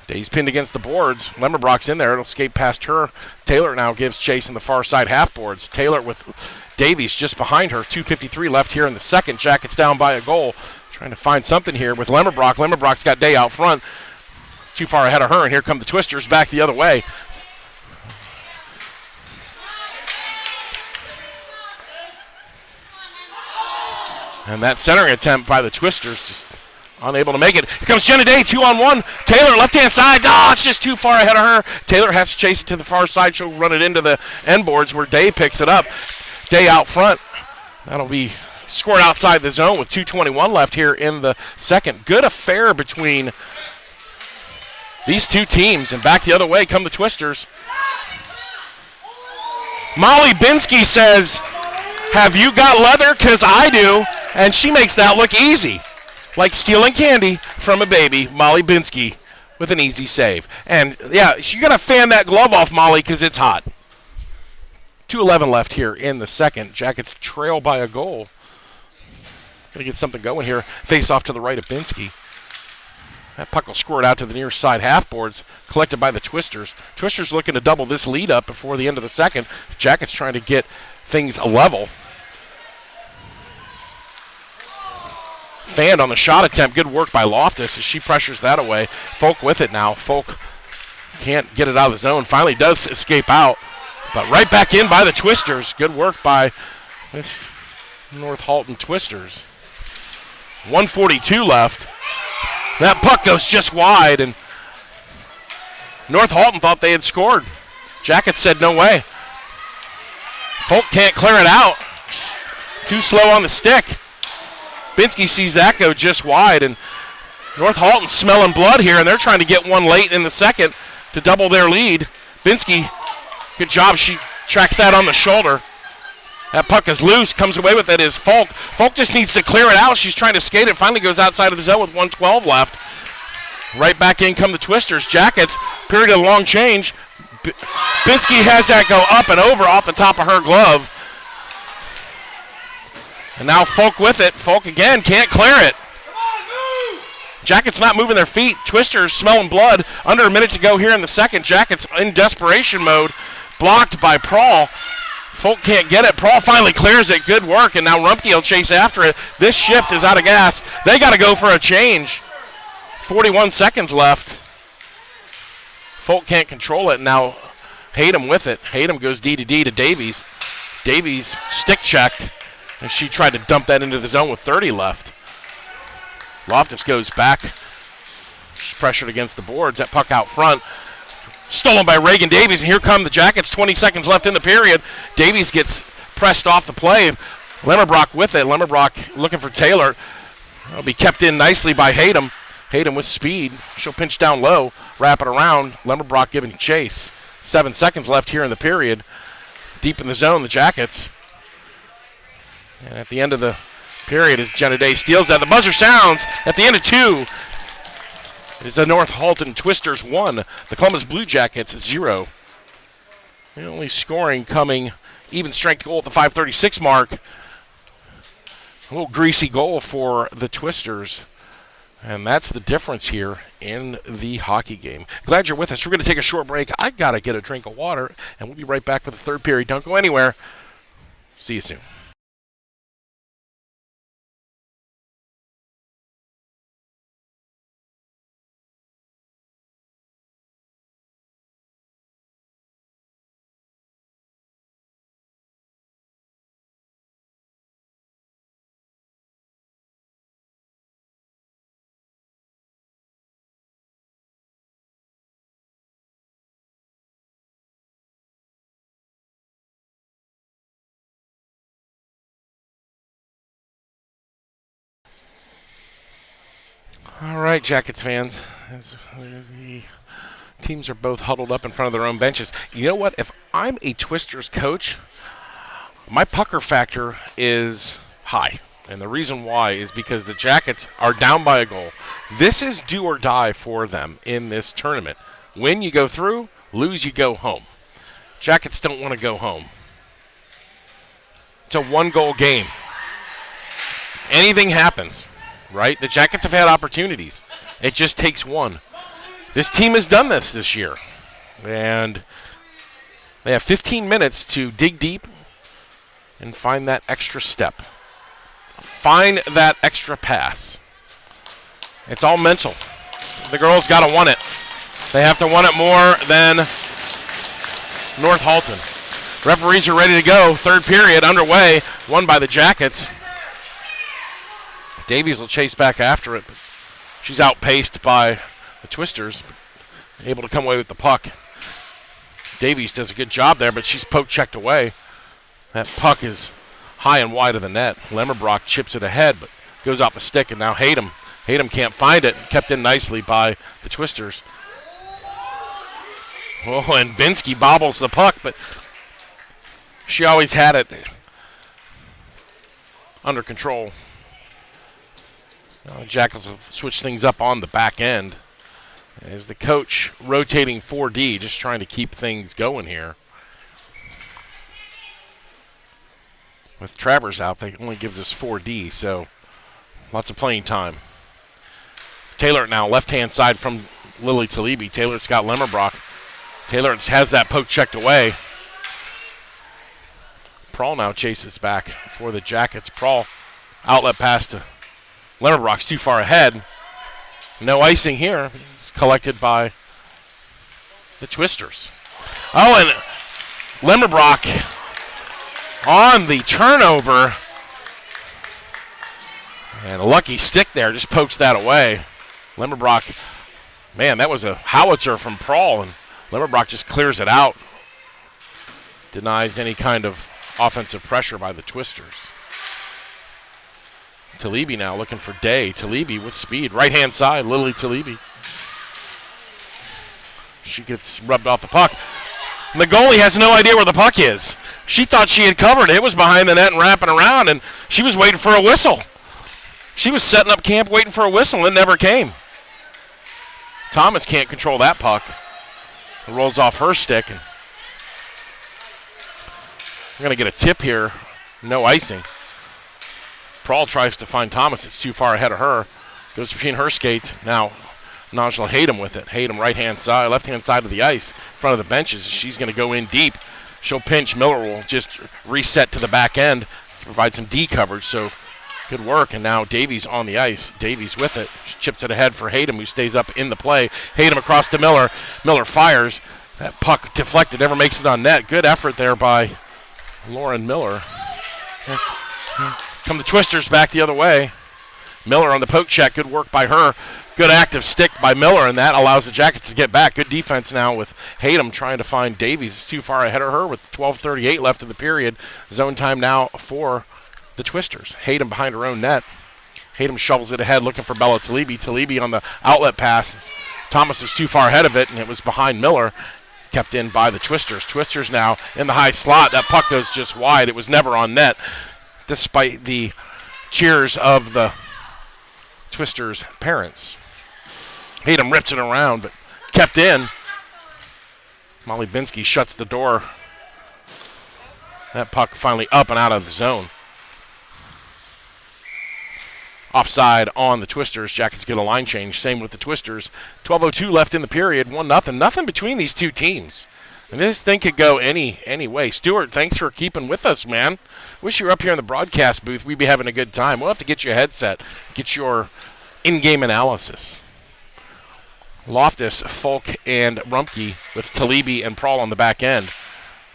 Day's pinned against the boards. Lemmerbrock's in there. It'll skate past her. Taylor now gives chase in the far side half boards. Taylor with Davies just behind her. 2:53 left here in the second. Jackets down by a goal. Trying to find something here with Lemmerbrock. Lemmerbrock's got Day out front. It's too far ahead of her, and here come the Twisters back the other way. And that centering attempt by the Twisters just unable to make it. Here comes Jenna Day, 2-on-1. Taylor, left-hand side. Oh, it's just too far ahead of her. Taylor has to chase it to the far side. She'll run it into the end boards where Day picks it up. Day out front. That'll be scored outside the zone with 2:21 left here in the second. Good affair between these two teams. And back the other way come the Twisters. Molly Binsky says, "Have you got leather? Because I do." And she makes that look easy. Like stealing candy from a baby. Molly Binsky with an easy save. And, yeah, you got to fan that glove off, Molly, because it's hot. 2:11 left here in the second. Jackets trail by a goal. Got to get something going here. Face off to the right of Binsky. That puck will score it out to the near side half boards, collected by the Twisters. Twisters looking to double this lead up before the end of the second. Jackets trying to get things level. Fanned on the shot attempt. Good work by Loftus as she pressures that away. Folk with it now. Folk can't get it out of the zone. Finally does escape out. But right back in by the Twisters. Good work by this North Halton Twisters. 1:42 left. That puck goes just wide, and North Halton thought they had scored. Jackets said no way. Folk can't clear it out. Too slow on the stick. Binsky sees that go just wide, and North Halton's smelling blood here, and they're trying to get one late in the second to double their lead. Binsky, good job. She tracks that on the shoulder. That puck is loose, comes away with it is Folk. Folk just needs to clear it out. She's trying to skate it. Finally goes outside of the zone with 1:12 left. Right back in come the Twisters. Jackets, period of long change. Binsky has that go up and over off the top of her glove. And now Folk with it. Folk again can't clear it. Jackets not moving their feet. Twisters smelling blood. Under a minute to go here in the second. Jackets in desperation mode. Blocked by Prawl. Folk can't get it. Prawl finally clears it. Good work. And now Rumpke will chase after it. This shift is out of gas. They got to go for a change. 41 seconds left. Folk can't control it. Now Hayden with it. Hayden goes D to Davies. Davies stick checked. And she tried to dump that into the zone with 30 left. Loftus goes back. She's pressured against the boards. That puck out front. Stolen by Reagan Davies. And here come the Jackets. 20 seconds left in the period. Davies gets pressed off the play. Lemmerbrock with it. Lemmerbrock looking for Taylor. That'll be kept in nicely by Hayden. Hayden with speed. She'll pinch down low. Wrap it around. Lemmerbrock giving chase. 7 seconds left here in the period. Deep in the zone, the Jackets. And at the end of the period, as Jenna Day steals that, the buzzer sounds at the end of 2. It is the North Halton Twisters 1, the Columbus Blue Jackets 0. The only scoring coming even strength goal at the 5:36 mark. A little greasy goal for the Twisters. And that's the difference here in the hockey game. Glad you're with us. We're going to take a short break. I got to get a drink of water, and we'll be right back with the third period. Don't go anywhere. See you soon. All right, Jackets fans. The teams are both huddled up in front of their own benches. You know what? If I'm a Twisters coach, my pucker factor is high. And the reason why is because the Jackets are down by a goal. This is do or die for them in this tournament. Win, you go through. Lose, you go home. Jackets don't want to go home. It's a one-goal game. Anything happens, right? The Jackets have had opportunities. It just takes one. This team has done this year. And they have 15 minutes to dig deep and find that extra step. Find that extra pass. It's all mental. The girls got to want it. They have to want it more than North Halton. Referees are ready to go. Third period underway. Won by the Jackets. Davies will chase back after it, but she's outpaced by the Twisters. Able to come away with the puck. Davies does a good job there, but she's poke-checked away. That puck is high and wide of the net. Lemmerbrock chips it ahead, but goes off the stick, and now Hayden can't find it. Kept in nicely by the Twisters. Oh, and Binsky bobbles the puck, but she always had it under control. Jackals have switched things up on the back end. As the coach rotating 4D, just trying to keep things going here. With Travers out, they only gives us 4D, so lots of playing time. Taylor now left-hand side from Lily Talibi. Taylor's got Lemmerbrock. Taylor has that poke checked away. Prawl now chases back for the Jackets. Prawl outlet pass to Lemmerbrock's too far ahead. No icing here. It's collected by the Twisters. Oh, and Lemmerbrock on the turnover. And a lucky stick there just pokes that away. Lemmerbrock, man, that was a howitzer from Prawl, and Lemmerbrock just clears it out. Denies any kind of offensive pressure by the Twisters. Talibi now looking for Day. Talibi with speed. Right-hand side, Lily Talibi. She gets rubbed off the puck. And the goalie has no idea where the puck is. She thought she had covered it. It was behind the net and wrapping around, and she was waiting for a whistle. She was setting up camp waiting for a whistle, and it never came. Thomas can't control that puck. It rolls off her stick. And we're going to get a tip here. No icing. Prawl tries to find Thomas. It's too far ahead of her. Goes between her skates. Now, Najla Hayden with it. Hayden right-hand side, left-hand side of the ice, in front of the benches. She's going to go in deep. She'll pinch. Miller will just reset to the back end to provide some D coverage. So good work. And now Davies on the ice. Davies with it. She chips it ahead for Hayden, who stays up in the play. Hayden across to Miller. Miller fires. That puck deflected. Never makes it on net. Good effort there by Lauren Miller. Come the Twisters back the other way. Miller on the poke check. Good work by her. Good active stick by Miller, and that allows the Jackets to get back. Good defense now with Hayden trying to find Davies. It's too far ahead of her with 12:38 left in the period. Zone time now for the Twisters. Hayden behind her own net. Hayden shovels it ahead looking for Bella Talibi. Talibi on the outlet pass. Thomas is too far ahead of it, and it was behind Miller. Kept in by the Twisters. Twisters now in the high slot. That puck goes just wide. It was never on net, despite the cheers of the Twisters' parents. Hayden rips it around, but kept in. Molly Binsky shuts the door That puck finally up and out of the zone. Offside on the Twisters. Jackets get a line change. Same with the Twisters. 12:02 left in the period. 1-0. Nothing between these two teams. And this thing could go any way. Stuart, thanks for keeping with us, man. Wish you were up here in the broadcast booth. We'd be having a good time. We'll have to get you a headset. Get your in-game analysis. Loftus, Folk, and Rumpke with Talibi and Prawl on the back end.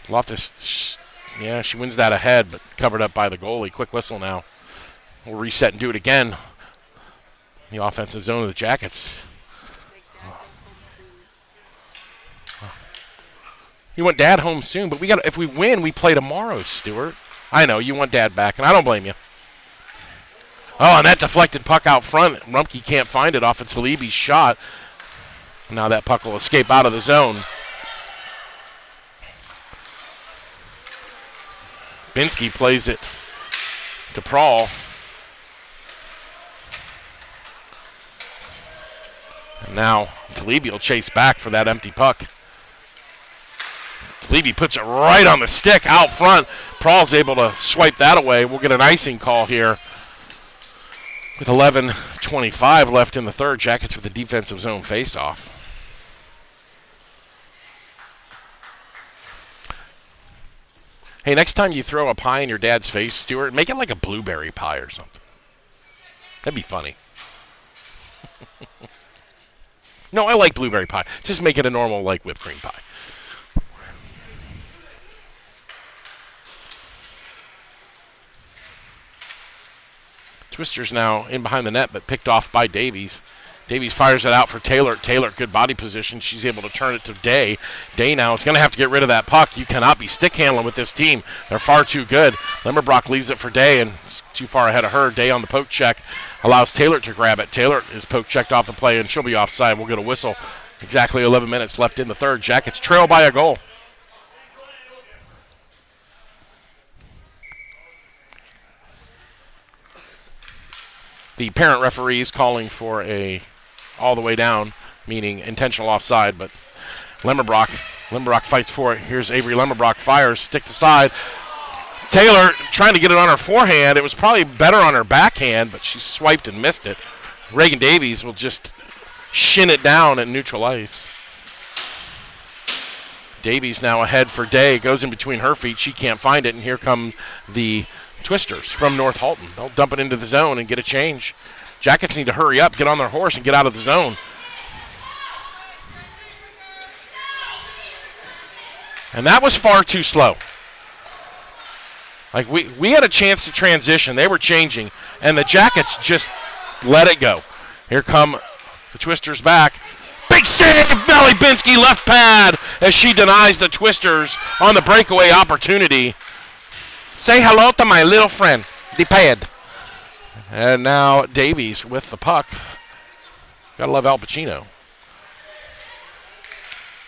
Loftus, yeah, she wins that ahead, but covered up by the goalie. Quick whistle now. We'll reset and do it again. The offensive zone of the Jackets. You want Dad home soon, but if we win, we play tomorrow, Stuart. I know, you want Dad back, and I don't blame you. Oh, and that deflected puck out front. Rumpke can't find it off of Talibi's shot. Now that puck will escape out of the zone. Binsky plays it to Prawl. And now Talibi will chase back for that empty puck. Talibi puts it right on the stick out front. Prawl's able to swipe that away. We'll get an icing call here. With 11:25 left in the third, Jackets with a defensive zone faceoff. Hey, next time you throw a pie in your dad's face, Stuart, make it like a blueberry pie or something. That'd be funny. No, I like blueberry pie. Just make it a normal, like, whipped cream pie. Twisters now in behind the net, but picked off by Davies. Davies fires it out for Taylor. Taylor, good body position. She's able to turn it to Day. Day now is going to have to get rid of that puck. You cannot be stick handling with this team. They're far too good. Limmerbrock leaves it for Day, and it's too far ahead of her. Day on the poke check allows Taylor to grab it. Taylor is poke checked off the play, and she'll be offside. We'll get a whistle. Exactly 11 minutes left in the third. Jackets trail by a goal. The parent referee is calling for a all the way down, meaning intentional offside, but Limmerbrock fights for it. Here's Avery Limmerbrock, fires, stick to side. Taylor trying to get it on her forehand. It was probably better on her backhand, but she swiped and missed it. Reagan Davies will just shin it down at neutral ice. Davies now ahead for Day, goes in between her feet. She can't find it, and here come the Twisters from North Halton. They'll dump it into the zone and get a change. Jackets need to hurry up, get on their horse, and get out of the zone. And that was far too slow. Like, we had a chance to transition. They were changing, and the Jackets just let it go. Here come the Twisters back. Big save, Melly Binsky left pad as she denies the Twisters on the breakaway opportunity. Say hello to my little friend, the pad. And now Davies with the puck. Gotta love Al Pacino.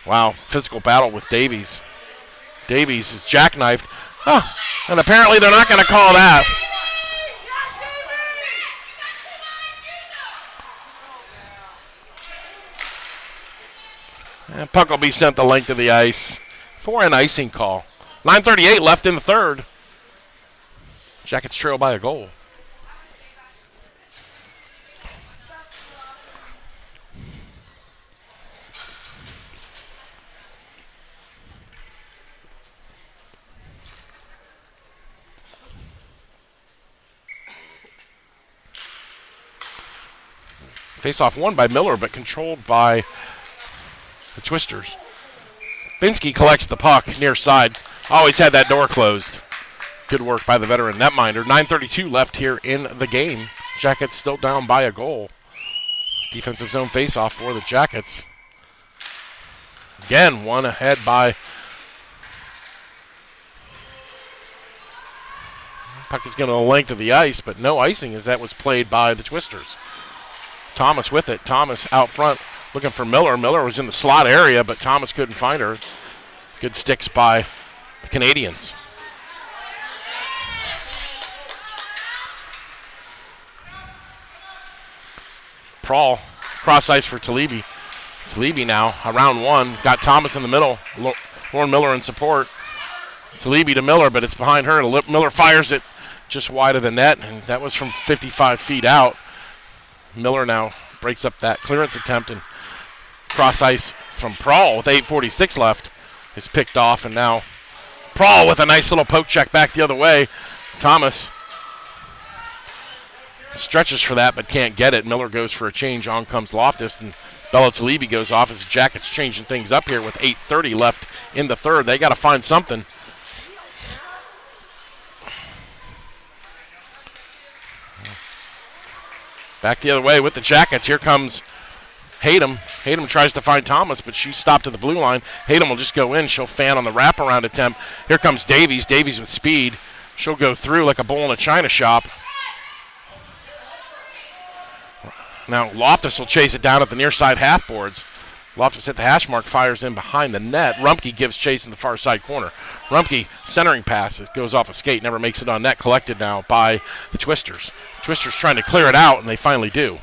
Wow, physical battle with Davies. Davies is jackknifed. Oh, and apparently they're not going to call that. And puck will be sent the length of the ice for an icing call. 9:38 left in the third. Jackets trail by a goal. Face-off won by Miller, but controlled by the Twisters. Binsky collects the puck near side. Always had that door closed. Good work by the veteran netminder. 9:32 left here in the game. Jackets still down by a goal. Defensive zone face-off for the Jackets. Again, one ahead by... Puck is going to the length of the ice, but no icing as that was played by the Twisters. Thomas with it. Thomas out front looking for Miller. Miller was in the slot area, but Thomas couldn't find her. Good sticks by the Canadians. Prawl, cross ice for Talibi. Talibi now, around one. Got Thomas in the middle. Lauren Miller in support. Talibi to Miller, but it's behind her. Miller fires it just wide of the net, and that was from 55 feet out. Miller now breaks up that clearance attempt, and cross ice from Prawl with 8:46 left is picked off, and now Prawl with a nice little poke check back the other way. Thomas stretches for that but can't get it. Miller goes for a change. On comes Loftus, and Bello Talibi goes off as the Jackets changing things up here with 8:30 left in the third. They got to find something. Back the other way with the Jackets. Here comes Hayden. Hayden tries to find Thomas, but she's stopped at the blue line. Hayden will just go in. She'll fan on the wraparound attempt. Here comes Davies. Davies with speed. She'll go through like a bull in a china shop. Now Loftus will chase it down at the near side half boards. Loftus hit the hash mark, fires in behind the net. Rumpke gives chase in the far side corner. Rumpke centering pass. It goes off a skate, never makes it on net. Collected now by the Twisters. Twisters trying to clear it out, and they finally do.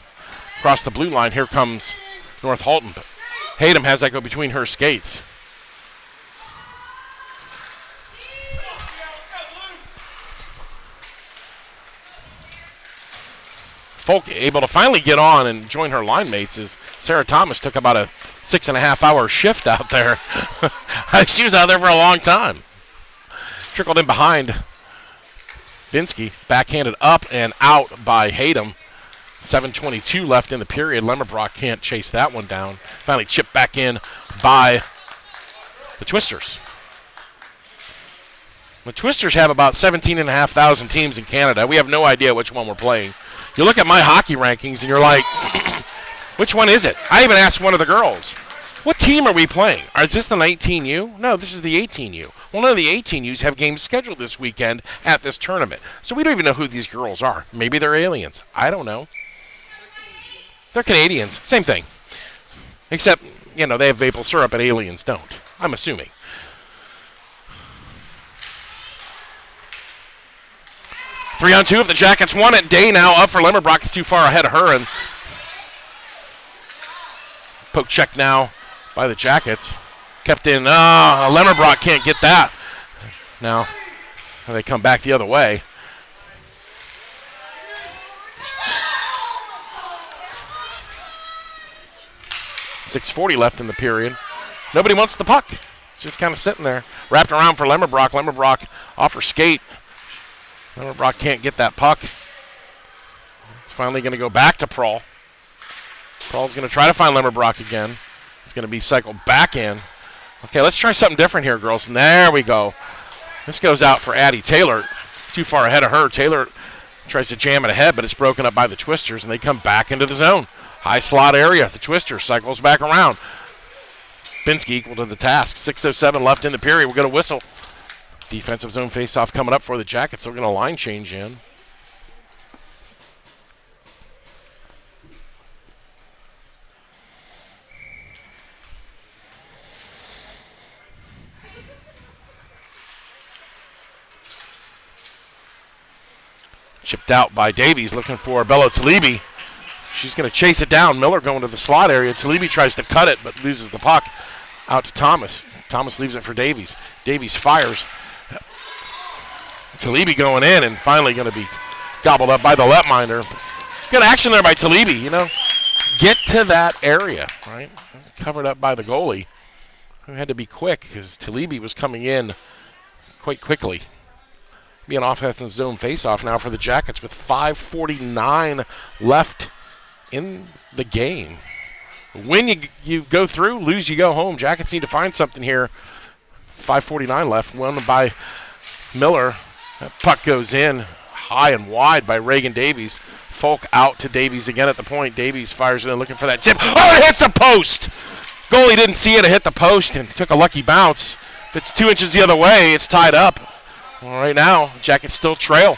Across the blue line, here comes North Halton. But Hayden has that go between her skates. Folk able to finally get on and join her line mates as Sarah Thomas took about a 6.5-hour shift out there. She was out there for a long time. Trickled in behind Binsky, backhanded up and out by Hayden. 7:22 left in the period. Lemmerbrock can't chase that one down. Finally chipped back in by the Twisters. The Twisters have about 17,500 teams in Canada. We have no idea which one we're playing. You look at my hockey rankings and you're like, which one is it? I even asked one of the girls, what team are we playing? Is this the 19U? No, this is the 18U. Well, none of the 18Us have games scheduled this weekend at this tournament. So we don't even know who these girls are. Maybe they're aliens. I don't know. They're Canadians. Same thing. Except, they have maple syrup and aliens don't. I'm assuming. Three on two if the Jackets won it. Day now up for Lemmerbrock. It's too far ahead of her. And poke check now by the Jackets. Kept in. Lemmerbrock can't get that. Now they come back the other way. .640 left in the period. Nobody wants the puck. It's just kind of sitting there. Wrapped around for Lemmerbrock. Lemmerbrock off her skate. Lemmerbrock can't get that puck. It's finally going to go back to Prawl. Prawl's going to try to find Lemmerbrock again. It's going to be cycled back in. Okay, let's try something different here, girls. And there we go. This goes out for Addie Taylor. Too far ahead of her. Taylor tries to jam it ahead, but it's broken up by the Twisters, and they come back into the zone. High slot area. The Twisters cycles back around. Binsky equal to the task. 6:07 left in the period. We're going to whistle. Defensive zone faceoff coming up for the Jackets. They're going to line change in. Chipped out by Davies, looking for Bello Talibi. She's going to chase it down. Miller going to the slot area. Talibi tries to cut it, but loses the puck out to Thomas. Thomas leaves it for Davies. Davies fires. Talibi going in and finally going to be gobbled up by the Letminder. Good action there by Talibi, Get to that area, right? Covered up by the goalie, who had to be quick because Talibi was coming in quite quickly. Be an offensive zone faceoff now for the Jackets with 5:49 left in the game. Win, you go through. Lose, you go home. Jackets need to find something here. 5:49 left. Won by Miller. That puck goes in high and wide by Reagan Davies. Folk out to Davies again at the point. Davies fires it in looking for that tip. Oh, it hits the post! Goalie didn't see it. It hit the post and took a lucky bounce. If it's 2 inches the other way, it's tied up. Well, right now, Jackets still trail.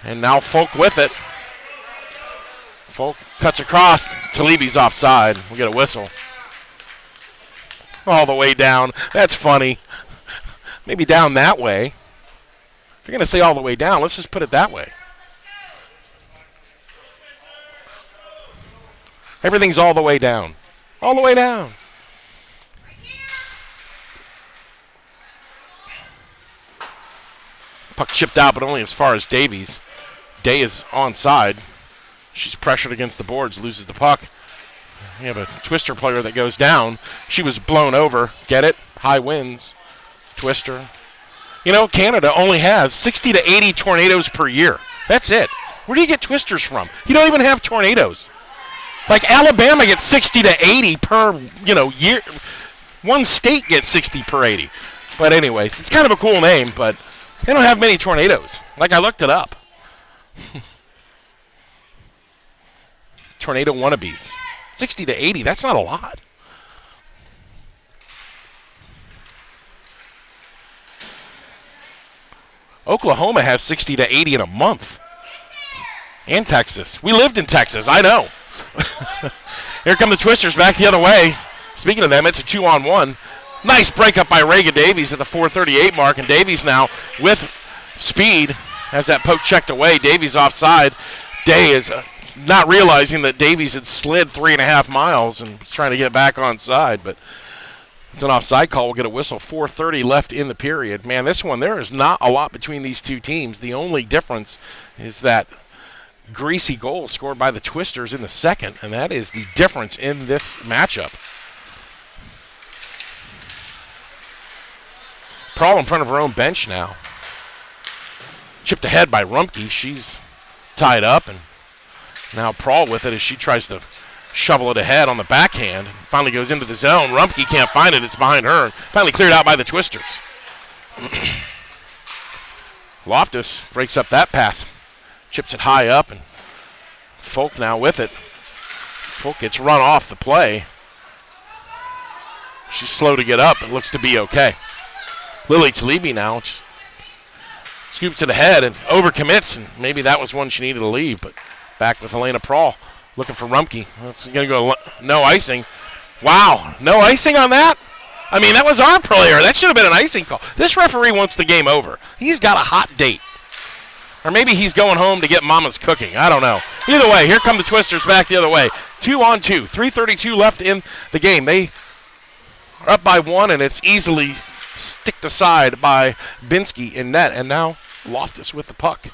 And now Folk with it. Folk cuts across. Talibi's offside. We get a whistle. All the way down. That's funny. Maybe down that way. If you're going to say all the way down, let's just put it that way. Everything's all the way down. All the way down. Puck chipped out, but only as far as Davies. Day is onside. She's pressured against the boards, loses the puck. We have a Twister player that goes down. She was blown over. Get it? High winds. Twister. You know, Canada only has 60 to 80 tornadoes per year. That's it. Where do you get Twisters from? You don't even have tornadoes. Like Alabama gets 60 to 80 per, year. One state gets 60 per 80. But anyways, it's kind of a cool name, but they don't have many tornadoes. Like, I looked it up. Tornado wannabes. 60 to 80, that's not a lot. Oklahoma has 60 to 80 in a month. And Texas. We lived in Texas, I know. Here come the Twisters back the other way. Speaking of them, it's a 2-on-1. Nice breakup by Reagan Davies at the 4:38 mark, and Davies now with speed has that poke checked away. Davies offside. Day is not realizing that Davies had slid 3.5 miles and was trying to get back on side, but it's an offside call. We'll get a whistle. 4:30 left in the period. Man, this one, there is not a lot between these two teams. The only difference is that greasy goal scored by the Twisters in the second, and that is the difference in this matchup. Prawl in front of her own bench now. Chipped ahead by Rumpke. She's tied up, and now Prawl with it as she tries to shovel it ahead on the backhand. Finally goes into the zone. Rumpke can't find it. It's behind her. Finally cleared out by the Twisters. Loftus breaks up that pass. Chips it high up, and Folk now with it. Folk gets run off the play. She's slow to get up. It looks to be okay. Lily Talibi now just scoops it ahead and overcommits, and maybe that was one she needed to leave, but back with Elena Prawl looking for Rumpke. That's going to go no icing. Wow, no icing on that? I mean, that was our player. That should have been an icing call. This referee wants the game over. He's got a hot date. Or maybe he's going home to get mama's cooking. I don't know. Either way, here come the Twisters back the other way. 2-on-2. 3:32 left in the game. They are up by 1, and it's easily sticked aside by Binsky in net. And now Loftus with the puck.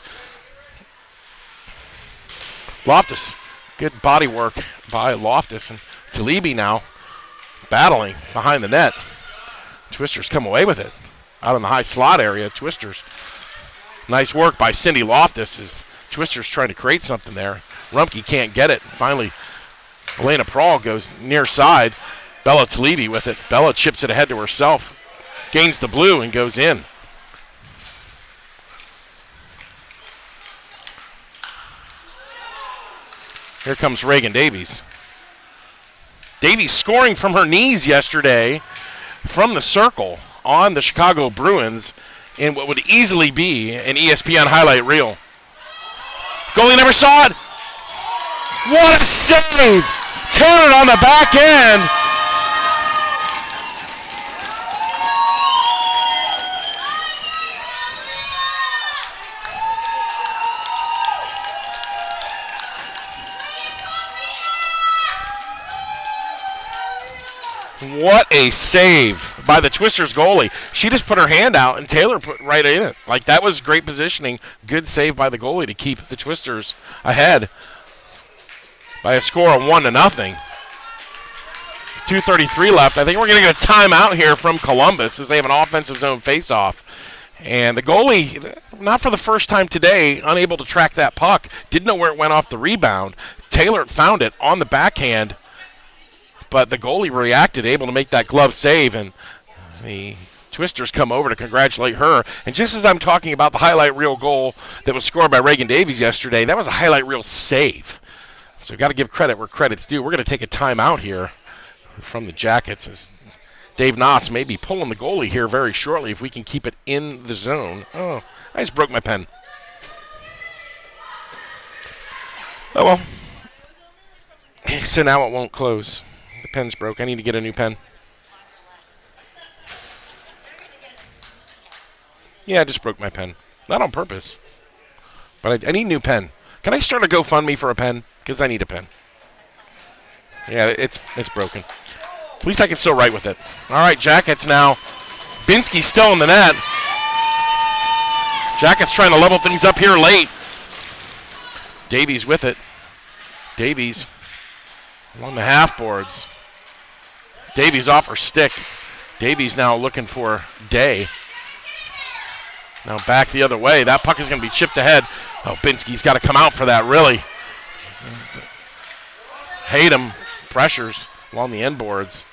Loftus. Good body work by Loftus. And Talibi now battling behind the net. Twisters come away with it. Out in the high slot area, Twisters. Nice work by Cindy Loftus as Twisters trying to create something there. Rumpke can't get it. Finally, Elena Prawl goes near side. Bella Talibi with it. Bella chips it ahead to herself. Gains the blue and goes in. Here comes Reagan Davies. Davies scoring from her knees yesterday from the circle on the Chicago Bruins in what would easily be an ESPN highlight reel. Goalie never saw it. What a save! Taylor on the back end. What a save by the Twisters goalie. She just put her hand out, and Taylor put right in it. Like, that was great positioning. Good save by the goalie to keep the Twisters ahead by a score of 1-0. 2:33 left. I think we're going to get a timeout here from Columbus as they have an offensive zone faceoff. And the goalie, not for the first time today, unable to track that puck. Didn't know where it went off the rebound. Taylor found it on the backhand, but the goalie reacted, able to make that glove save, and the Twisters come over to congratulate her. And just as I'm talking about the highlight reel goal that was scored by Reagan Davies yesterday, that was a highlight reel save. So we've got to give credit where credit's due. We're going to take a timeout here from the Jackets as Dave Noss may be pulling the goalie here very shortly if we can keep it in the zone. Oh, I just broke my pen. Oh, well. So now it won't close. The pen's broke. I need to get a new pen. Yeah, I just broke my pen. Not on purpose. But I need a new pen. Can I start a GoFundMe for a pen? Because I need a pen. Yeah, it's broken. At least I can still write with it. All right, Jackets now. Binsky still in the net. Jackets trying to level things up here late. Davies with it. Davies along the half boards. Davies off her stick. Davies now looking for Day. Now back the other way. That puck is going to be chipped ahead. Oh, Binsky's got to come out for that, really. Hayden pressures along the end boards.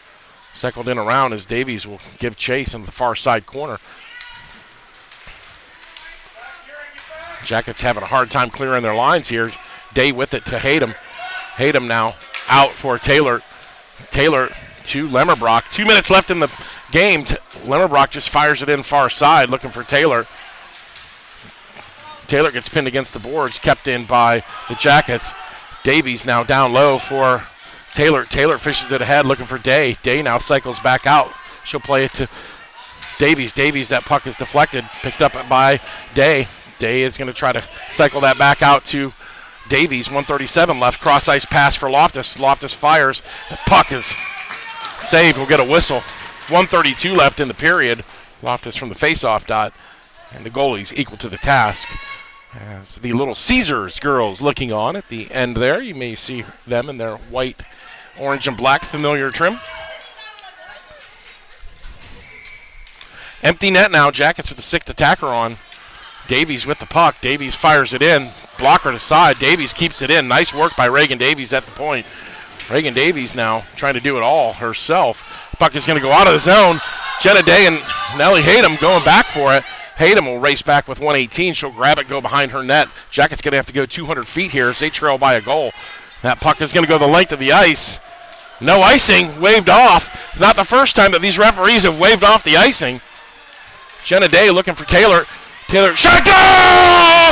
Cycled in around as Davies will give chase into the far side corner. Jackets having a hard time clearing their lines here. Day with it to Hayden. Hayden now out for Taylor. Taylor to Lemmerbrock. 2 minutes left in the game. Lemmerbrock just fires it in far side looking for Taylor. Taylor gets pinned against the boards, kept in by the Jackets. Davies now down low for Taylor. Taylor fishes it ahead looking for Day. Day now cycles back out. She'll play it to Davies. Davies, that puck is deflected, picked up by Day. Day is going to try to cycle that back out to Davies. 1:37 left. Cross ice pass for Loftus. Loftus fires. The puck is saved. We'll get a whistle. 1:32 left in the period. Loftus from the face-off dot. And the goalie's equal to the task. As the Little Caesars girls looking on at the end there. You may see them in their white, orange, and black familiar trim. Empty net now. Jackets with the sixth attacker on. Davies with the puck. Davies fires it in. Blocker to side. Davies keeps it in. Nice work by Reagan Davies at the point. Reagan Davies now trying to do it all herself. Puck is going to go out of the zone. Jenna Day and Nellie Hayden going back for it. Hayden will race back with 118. She'll grab it, go behind her net. Jackets going to have to go 200 feet here as they trail by a goal. That puck is going to go the length of the ice. No icing. Waved off. It's not the first time that these referees have waved off the icing. Jenna Day looking for Taylor. Taylor, shot, goal!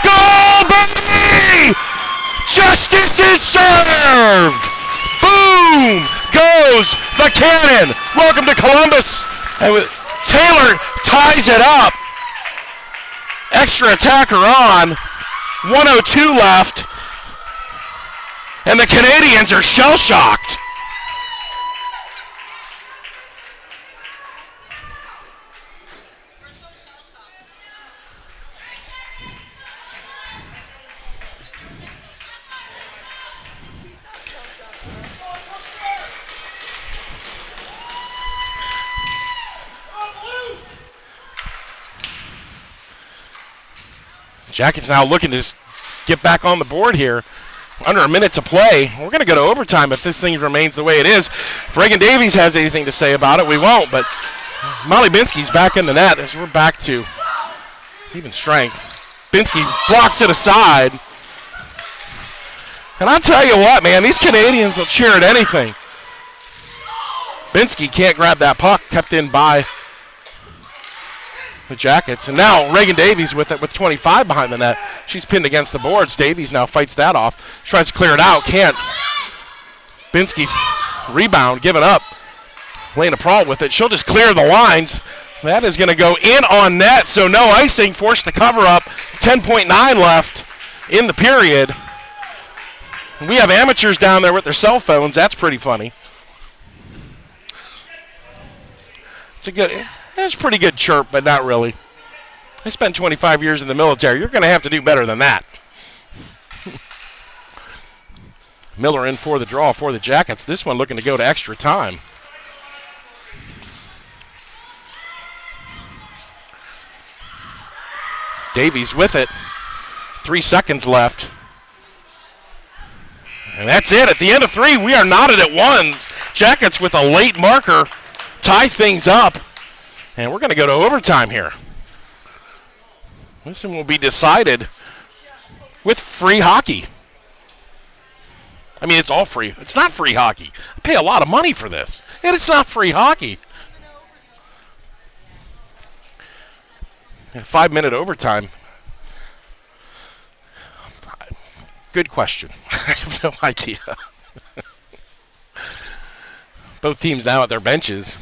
Goal, baby! Justice is served! Boom! Goes the cannon! Welcome to Columbus! And with Taylor ties it up. Extra attacker on. 1:02 left. And the Canadians are shell-shocked. Jackets now looking to just get back on the board here. Under a minute to play. We're going to go to overtime if this thing remains the way it is. If Reagan Davies has anything to say about it, we won't. But Molly Binsky's back in the net as we're back to even strength. Binsky blocks it aside. And I'll tell you what, man, these Canadians will cheer at anything. Binsky can't grab that puck, kept in by the Jackets. And now Reagan Davies with it with 25 behind the net. She's pinned against the boards. Davies now fights that off. Tries to clear it out. Can't. Binsky rebound, give it up. Lena Prawl with it. She'll just clear the lines. That is going to go in on net, so no icing. Forced to cover up. 10.9 left in the period. We have amateurs down there with their cell phones. That's pretty funny. It's a pretty good chirp, but not really. I spent 25 years in the military. You're going to have to do better than that. Miller in for the draw for the Jackets. This one looking to go to extra time. Davies with it. 3 seconds left. And that's it. At the end of 3, we are knotted at ones. Jackets with a late marker tie things up. And we're going to go to overtime here. This one will be decided with free hockey. I mean, it's all free. It's not free hockey. I pay a lot of money for this. And it's not free hockey. 5-minute overtime. Good question. I have no idea. Both teams now at their benches.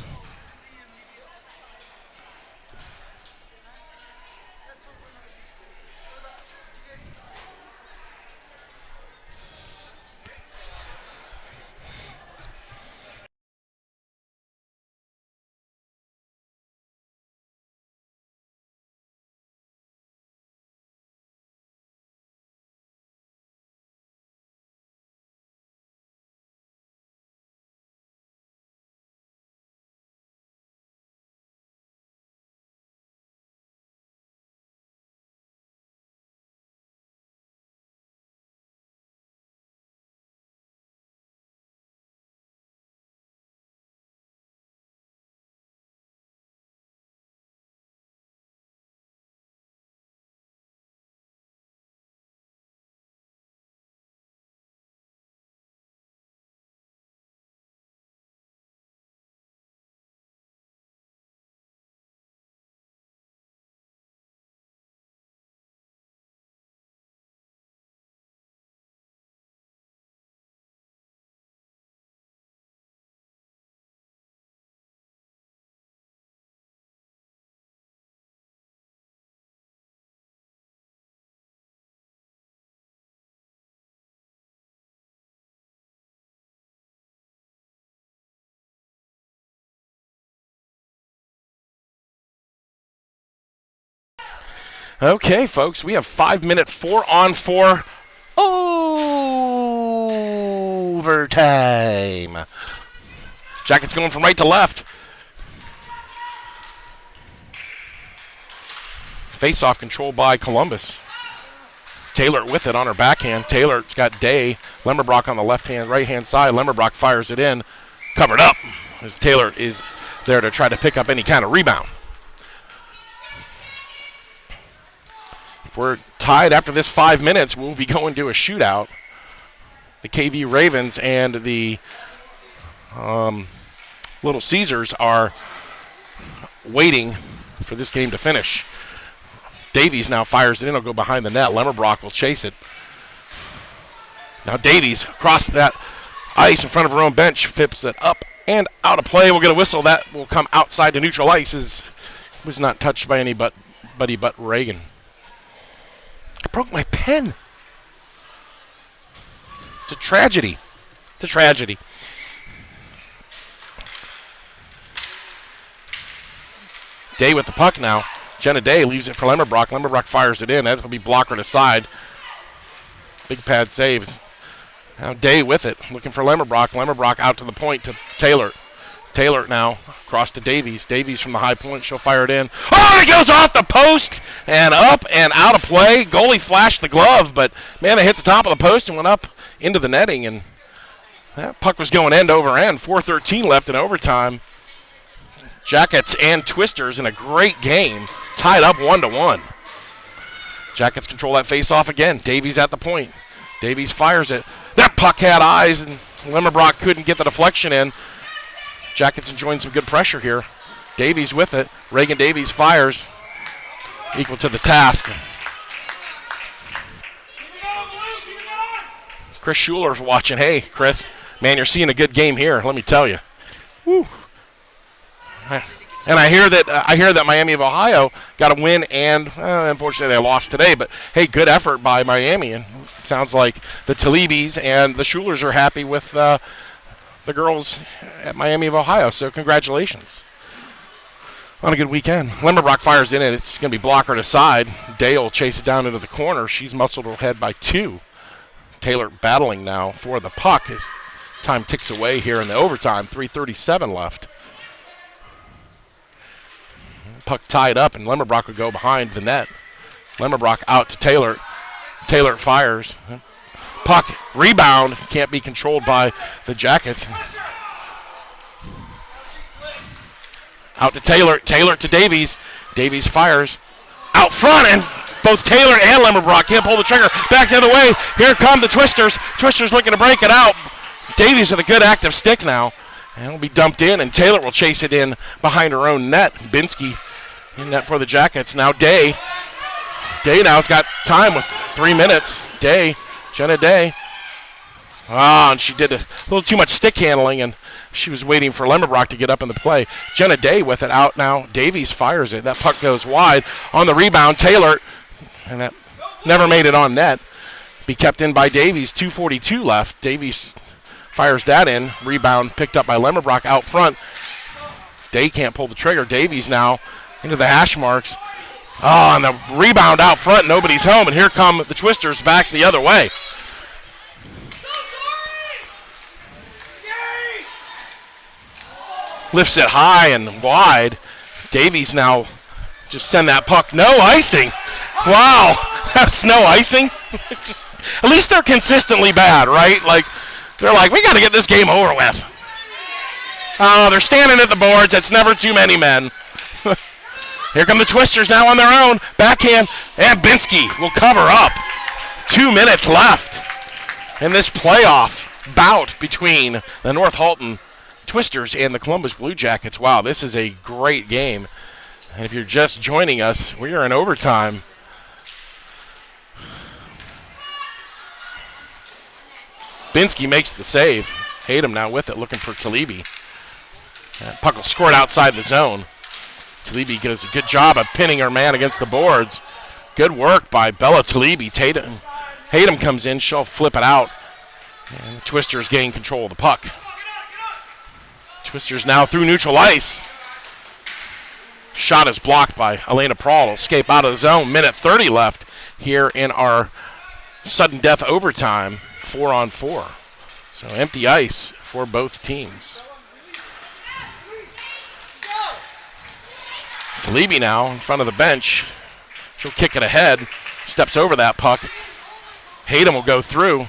Okay, folks, we have 5-minute 4-on-4 overtime. Jackets going from right to left. Face-off controlled by Columbus. Taylor with it on her backhand. Taylor's got Day. Lemmerbrock on the right-hand side. Lemmerbrock fires it in. Covered up as Taylor is there to try to pick up any kind of rebound. If we're tied after this 5 minutes, we'll be going to a shootout. The KV Ravens and the Little Caesars are waiting for this game to finish. Davies now fires it in. It'll go behind the net. Lemmerbrock will chase it. Now Davies across that ice in front of her own bench, flips it up and out of play. We'll get a whistle. That will come outside to neutral ice. It was not touched by anybody but Reagan. I broke my pen. It's a tragedy. It's a tragedy. Day with the puck now. Jenna Day leaves it for Lemmerbrock. Lemmerbrock fires it in. That'll be blockered aside. Big pad saves. Now Day with it, looking for Lemmerbrock. Lemmerbrock out to the point to Taylor. Taylor now across to Davies. Davies from the high point. She'll fire it in. Oh, it goes off the post and up and out of play. Goalie flashed the glove, but, man, it hit the top of the post and went up into the netting. And that puck was going end over end. 4:13 left in overtime. Jackets and Twisters in a great game. Tied up 1-1. Jackets control that face-off again. Davies at the point. Davies fires it. That puck had eyes, and Lemmerbrock couldn't get the deflection in. Jackets enjoying some good pressure here. Davies with it. Reagan Davies fires. Equal to the task. Chris Schuler's watching. Hey, Chris, man, you're seeing a good game here. Let me tell you. Woo. And I hear that Miami of Ohio got a win, and unfortunately they lost today. But hey, good effort by Miami, and it sounds like the Talibis and the Schulers are happy with the girls at Miami of Ohio. So congratulations on a good weekend. Lemmerbrock fires in it. It's going to be blockered aside. Dale chase it down into the corner. She's muscled ahead by 2. Taylor battling now for the puck as time ticks away here in the overtime. 3:37 left. Puck tied up, and Lemmerbrock would go behind the net. Lemmerbrock out to Taylor. Taylor fires. Puck rebound can't be controlled by the Jackets. Out to Taylor. Taylor to Davies. Davies fires out front, and both Taylor and Lemmerbrock can't pull the trigger. Back the other way. Here come the Twisters. Twisters looking to break it out. Davies with a good active stick now. And it'll be dumped in, and Taylor will chase it in behind her own net. Binsky in net for the Jackets. Now Day. Day now's got time with 3 minutes. Day. Jenna Day. And she did a little too much stick handling, and she was waiting for Lemmerbrock to get up in the play. Jenna Day with it out now. Davies fires it. That puck goes wide. On the rebound, Taylor. And that never made it on net. Be kept in by Davies. 2:42 left. Davies fires that in. Rebound picked up by Lemmerbrock out front. Day can't pull the trigger. Davies now into the hash marks. Oh, and the rebound out front. Nobody's home. And here come the Twisters back the other way. Lifts it high and wide. Davies now just send that puck. No icing. Wow. That's no icing. At least they're consistently bad, right? They're like, we got to get this game over with. Oh, they're standing at the boards. It's never too many men. Here come the Twisters now on their own. Backhand, and Binsky will cover up. 2 minutes left in this playoff bout between the North Halton Twisters and the Columbus Blue Jackets. Wow, this is a great game. And if you're just joining us, we are in overtime. Binsky makes the save. Hayden now with it, looking for Talibi. That puck will score it outside the zone. Talibi does a good job of pinning her man against the boards. Good work by Bella Talibi. Hayden comes in. She'll flip it out. And the Twisters gain control of the puck. Twisters now through neutral ice. Shot is blocked by Elena Prawl. It'll escape out of the zone. Minute 30 left here in our sudden death overtime, 4-on-4. So empty ice for both teams. Talibi now in front of the bench. She'll kick it ahead. Steps over that puck. Hayden will go through.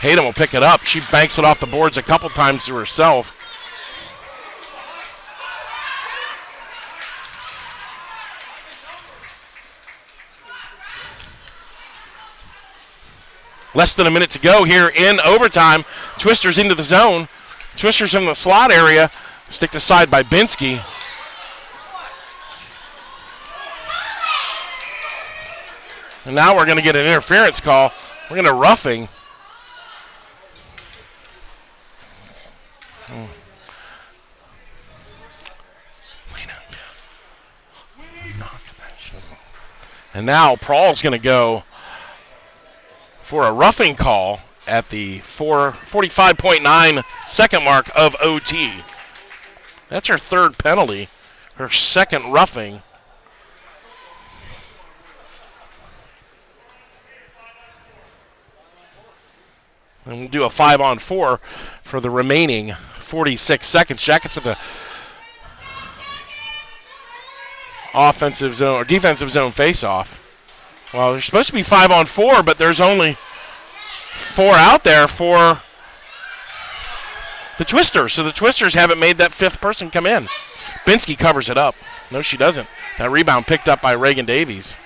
Hayden will pick it up. She banks it off the boards a couple times to herself. Less than a minute to go here in overtime. Twisters into the zone. Twisters in the slot area. Sticked aside by Binsky. And now we're going to get an interference call. We're going to roughing. And now Prawl's going to go for a roughing call at the 45.9 second mark of OT. That's her third penalty, her second roughing. And we'll do a 5-on-4 for the remaining 46 seconds. Jackets with the offensive zone or defensive zone face-off. Well, there's supposed to be 5-on-4, but there's only 4 out there for the Twisters. So the Twisters haven't made that fifth person come in. Binsky covers it up. No, she doesn't. That rebound picked up by Reagan Davies.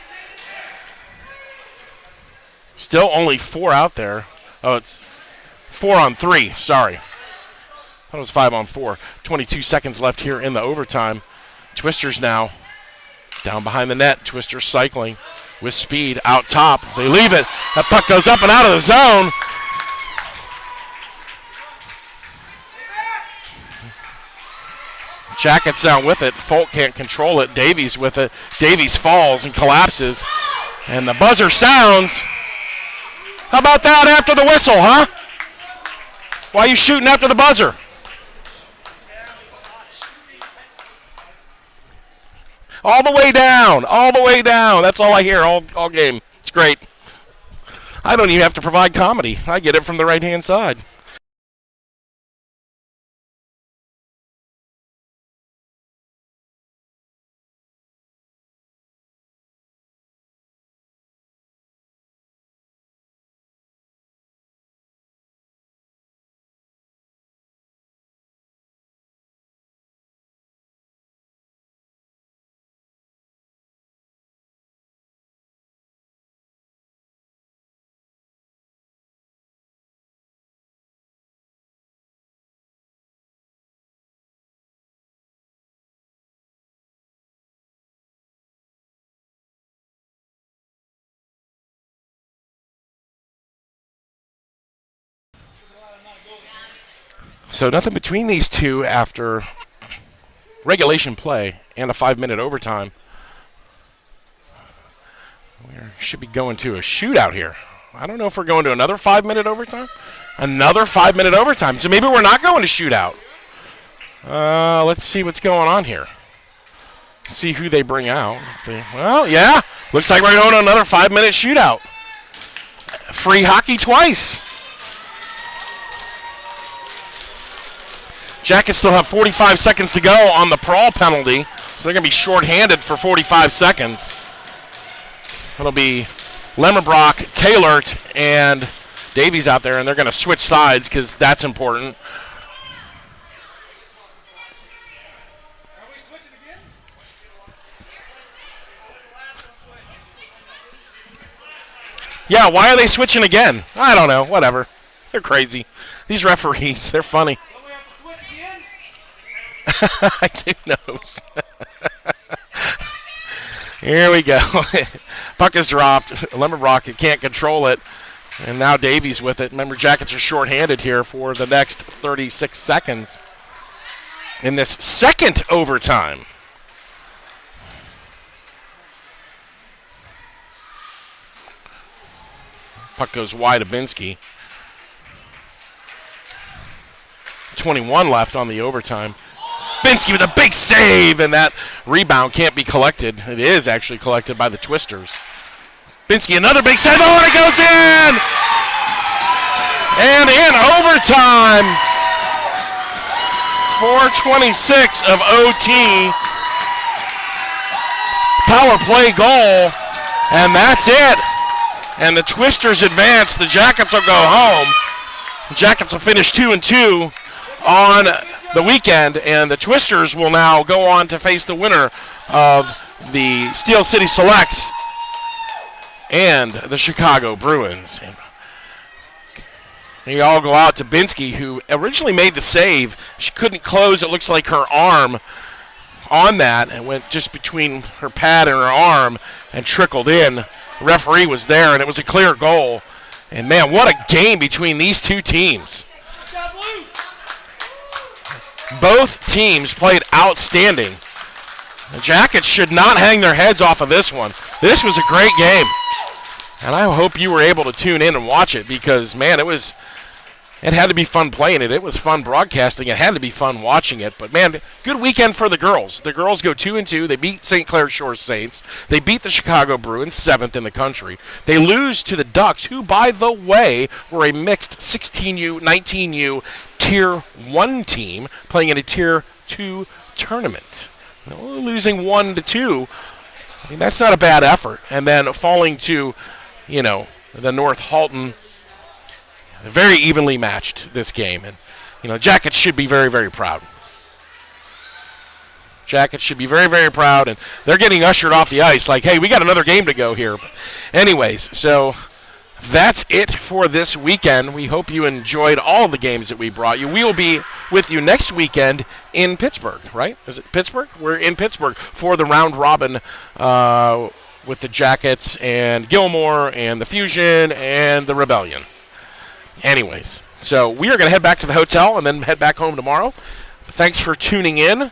Still only 4 out there. Oh, it's 4-on-3. Sorry. That was 5-on-4. 22 seconds left here in the overtime. Twisters now down behind the net. Twisters cycling with speed out top. They leave it. That puck goes up and out of the zone. Jackets down with it. Folk can't control it. Davies with it. Davies falls and collapses. And the buzzer sounds. How about that after the whistle, huh? Why are you shooting after the buzzer? All the way down. All the way down. That's all I hear all game. It's great. I don't even have to provide comedy. I get it from the right-hand side. So nothing between these two after regulation play and a 5-minute overtime. We should be going to a shootout here. I don't know if we're going to another 5-minute overtime. Another 5-minute overtime. So maybe we're not going to shootout. Let's see what's going on here. See who they bring out. Well, yeah. Looks like we're going to another 5-minute shootout. Free hockey twice. Jackets still have 45 seconds to go on the Prawl penalty, so they're going to be shorthanded for 45 seconds. It'll be Lemmerbrock, Taylort, and Davies out there, and they're going to switch sides because that's important. Are we switching again? Yeah, why are they switching again? I don't know. Whatever. They're crazy. These referees, they're funny. Don't we have to switch again? I do knows. Here we go. Puck is dropped. Lemmerbrock can't control it. And now Davies with it. Remember, Jackets are shorthanded here for the next 36 seconds in this second overtime. Puck goes wide of Binsky. 21 left on the overtime. Binsky with a big save, and that rebound can't be collected. It is actually collected by the Twisters. Binsky, another big save. Oh, and it goes in! And in overtime, 4:26 of OT. Power play goal, and that's it. And the Twisters advance. The Jackets will go home. The Jackets will finish 2-2 on the weekend, and the Twisters will now go on to face the winner of the Steel City Selects and the Chicago Bruins. They all go out to Binsky, who originally made the save. She couldn't close, it looks like, her arm on that, and went just between her pad and her arm and trickled in. The referee was there, and it was a clear goal. And, man, what a game between these two teams. Both teams played outstanding. The Jackets should not hang their heads off of this one. This was a great game. And I hope you were able to tune in and watch it because, man, it had to be fun playing it. It was fun broadcasting. It had to be fun watching it. But, man, good weekend for the girls. The girls go 2-2. They beat St. Clair Shores Saints. They beat the Chicago Bruins, 7th in the country. They lose to the Ducks, who, by the way, were a mixed 16U, 19U Tier 1 team playing in a Tier 2 tournament. Losing 1-2, I mean, that's not a bad effort. And then falling to, the North Halton. Very evenly matched this game. And, Jackets should be very, very proud. Jackets should be very, very proud. And they're getting ushered off the ice like, hey, we got another game to go here. But anyways, so that's it for this weekend. We hope you enjoyed all the games that we brought you. We will be with you next weekend in Pittsburgh, right? Is it Pittsburgh? We're in Pittsburgh for the round robin with the Jackets and Gilmore and the Fusion and the Rebellion. Anyways, so we are going to head back to the hotel and then head back home tomorrow. Thanks for tuning in.